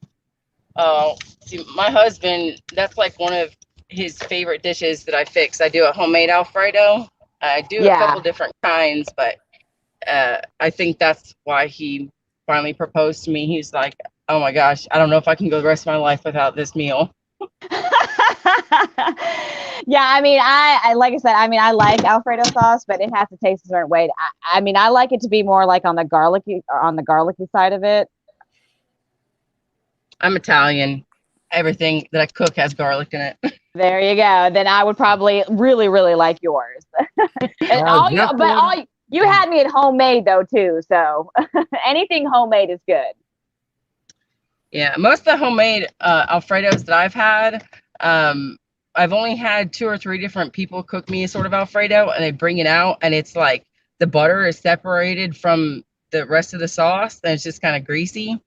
Oh, see, my husband, that's like one of his favorite dishes that I fix. I do a homemade Alfredo. I do a couple different kinds, but I think that's why he finally proposed to me. He's like, oh my gosh, I don't know if I can go the rest of my life without this meal. Yeah, I mean, I like I said, I mean, I like Alfredo sauce, but it has to taste a certain way. I mean, I like it to be more like on the garlicky side of it. I'm Italian. Everything that I cook has garlic in it. There you go. Then I would probably really, really like yours. You had me at homemade though too, so anything homemade is good. Yeah, most of the homemade Alfredos that I've had, I've only had 2 or 3 different people cook me a sort of Alfredo, and they bring it out, and it's like the butter is separated from the rest of the sauce, and it's just kind of greasy.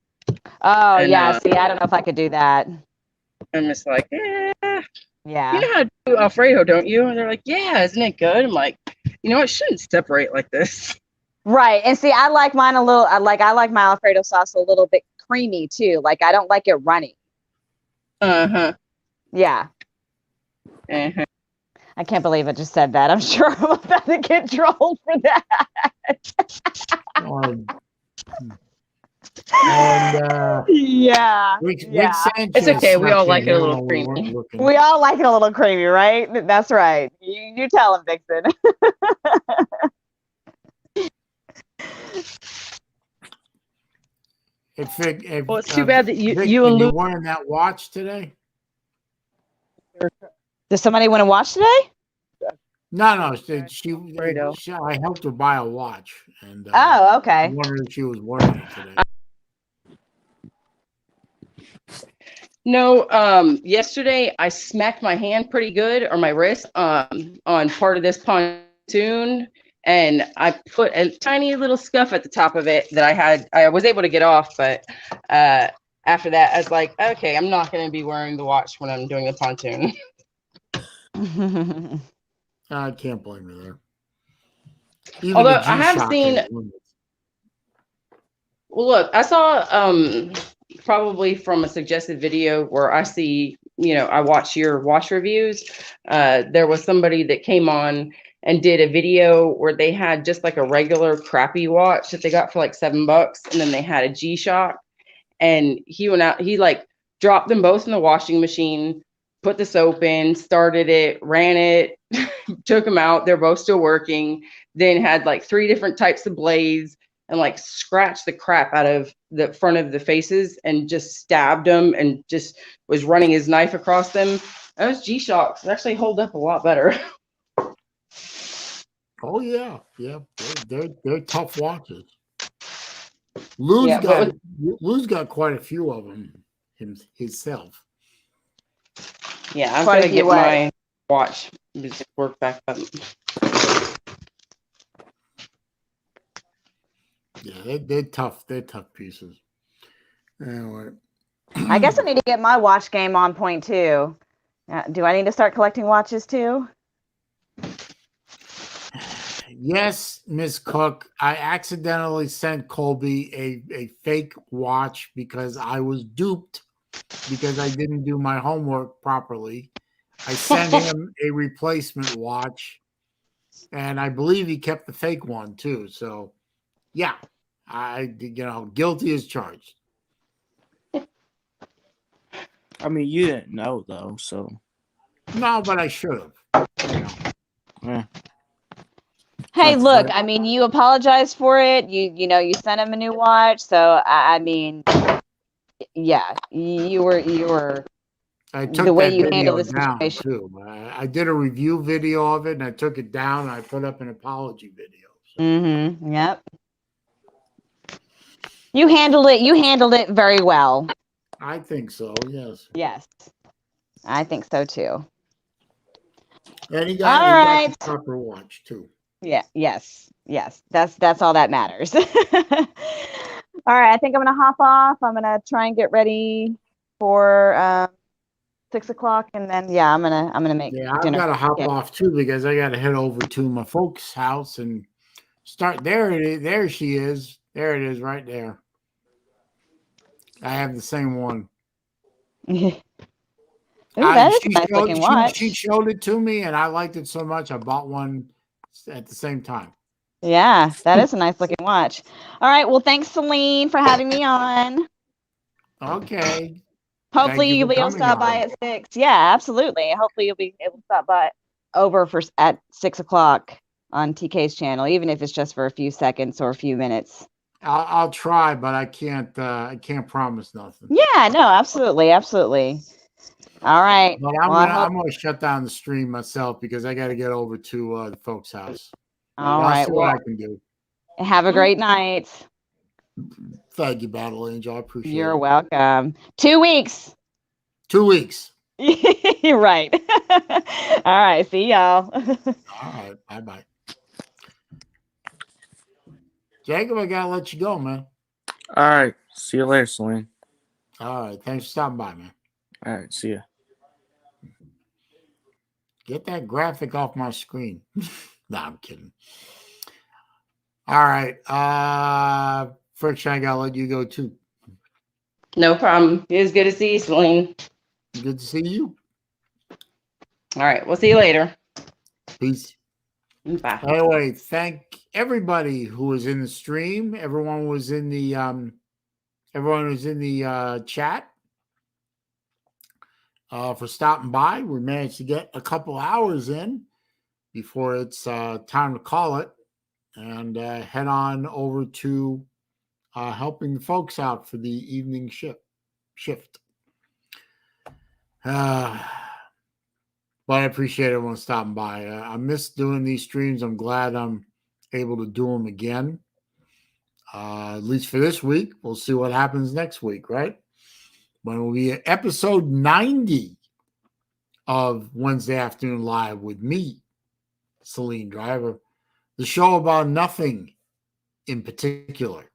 Oh, and, see, I don't know if I could do that. I'm just like, yeah. You know how to do Alfredo, don't you? And they're like, yeah, isn't it good? I'm like, it shouldn't separate like this. Right, and see, I like mine I like my Alfredo sauce a little bit creamy too. Like, I don't like it runny. Uh-huh. Yeah. Uh-huh. I can't believe I just said that. I'm sure I'm about to get trolled for that. And Yeah. Rick Yeah. Sanchez. It's okay. We all snuck like in it a here little while we weren't creamy. looking. We all like it a little creamy, right? That's right. You tell him, Vixen. Well, it's too bad that Vic, you and you Luke. wearing that watch today? Does somebody want to watch today? No. Burrito. I helped her buy a watch, and Oh, I okay. wondered if she was wearing it today. No, yesterday I smacked my hand pretty good, or my wrist, on part of this pontoon, and I put a tiny little scuff at the top of it that I was able to get off, but after that I was like, okay, I'm not going to be wearing the watch when I'm doing the pontoon. I can't blame you there. Even Although the I have G-Shock seen, has limits. well, look, I saw probably from a suggested video where I see, I watch your watch reviews. There was somebody that came on and did a video where they had just like a regular crappy watch that they got for like $7, and then they had a G-Shock, and he went out, he like dropped them both in the washing machine, put the soap in, started it, ran it, took them out. They're both still working. Then had like 3 different types of blades, and like scratched the crap out of the front of the faces and just stabbed them, and just was running his knife across them. Those G-Shocks actually hold up a lot better. Oh yeah. They're tough watches. Lou's Yeah, got quite a few of them himself. Yeah, I'm Quite a gonna few get what? my watch to work back up. Yeah, they're tough. They're tough pieces. Anyway. I guess I need to get my watch game on point too. Do I need to start collecting watches too? Yes, Miss Cook. I accidentally sent Colby a fake watch because I was duped because I didn't do my homework properly. I sent him a replacement watch, and I believe he kept the fake one too. So, yeah, guilty as charged. I mean, you didn't know though, so. No, but I should have. Yeah. Hey, look, I mean, you apologized for it. You sent him a new watch. So I mean, yeah, you were I took the way that you video handled the down situation. too. I did a review video of it, and I took it down. And I put up an apology video. So. Mm-hmm. Yep. You handled it very well. I think so. Yes. Yes, I think so too. And he All got right. the proper watch too. Yeah. Yes. That's all that matters. All right. I think I'm gonna hop off. I'm gonna try and get ready for 6 o'clock, and then I'm gonna make I've dinner. got to hop off too because I got to head over to my folks' house and start. There she is. There it is, right there. I have the same one. Ooh, that is a nice looking watch. She showed it to me, and I liked it so much I bought one at the same time. Yeah, that is a nice looking watch. All right. Well, thanks, Saleen, for having me on. Okay. Hopefully you'll be able to stop by at 6. Yeah, absolutely. Hopefully you'll be able to stop by at 6 o'clock on TK's channel, even if it's just for a few seconds or a few minutes. I'll try, but I can't promise nothing. Yeah, no, absolutely. All right. But I'm gonna shut down the stream myself because I got to get over to the folks' house. All right. I'll see what I can do. Have a great night. Thank you, Battle Angel. I appreciate it. You're welcome. 2 weeks. 2 weeks. You're right. All right. See y'all. All right. Bye-bye. Jacob, I gotta let you go, man. All right. See you later, Saleen. All right. Thanks for stopping by, man. All right. See ya. Get that graphic off my screen. No, I'm kidding. All right. Friction, I gotta let you go too. No problem. It was good to see you, Saleen. Good to see you. All right. We'll see you later. Peace. Bye. Anyway, thank everybody who was in the stream. Everyone was in the everyone who's in the chat for stopping by. We managed to get a couple hours in before it's time to call it, and head on over to helping the folks out for the evening shift. But I appreciate everyone stopping by. I miss doing these streams. I'm glad I'm able to do them again. At least for this week. We'll see what happens next week, right? When will be episode 90 of Wednesday Afternoon Live with me, SaleenDriver, the show about nothing in particular.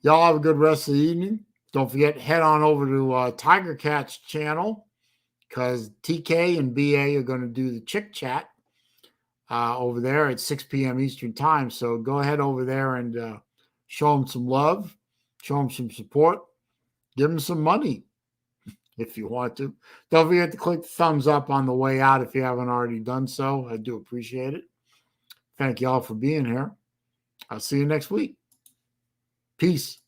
Y'all have a good rest of the evening. Don't forget, head on over to Tiger Cat's channel, because TK and BA are going to do the Chick Chat over there at 6 p.m. Eastern Time. So go ahead over there and show them some love, show them some support, give them some money if you want to. Don't forget to click the thumbs up on the way out if you haven't already done so. I do appreciate it. Thank you all for being here. I'll see you next week. Peace.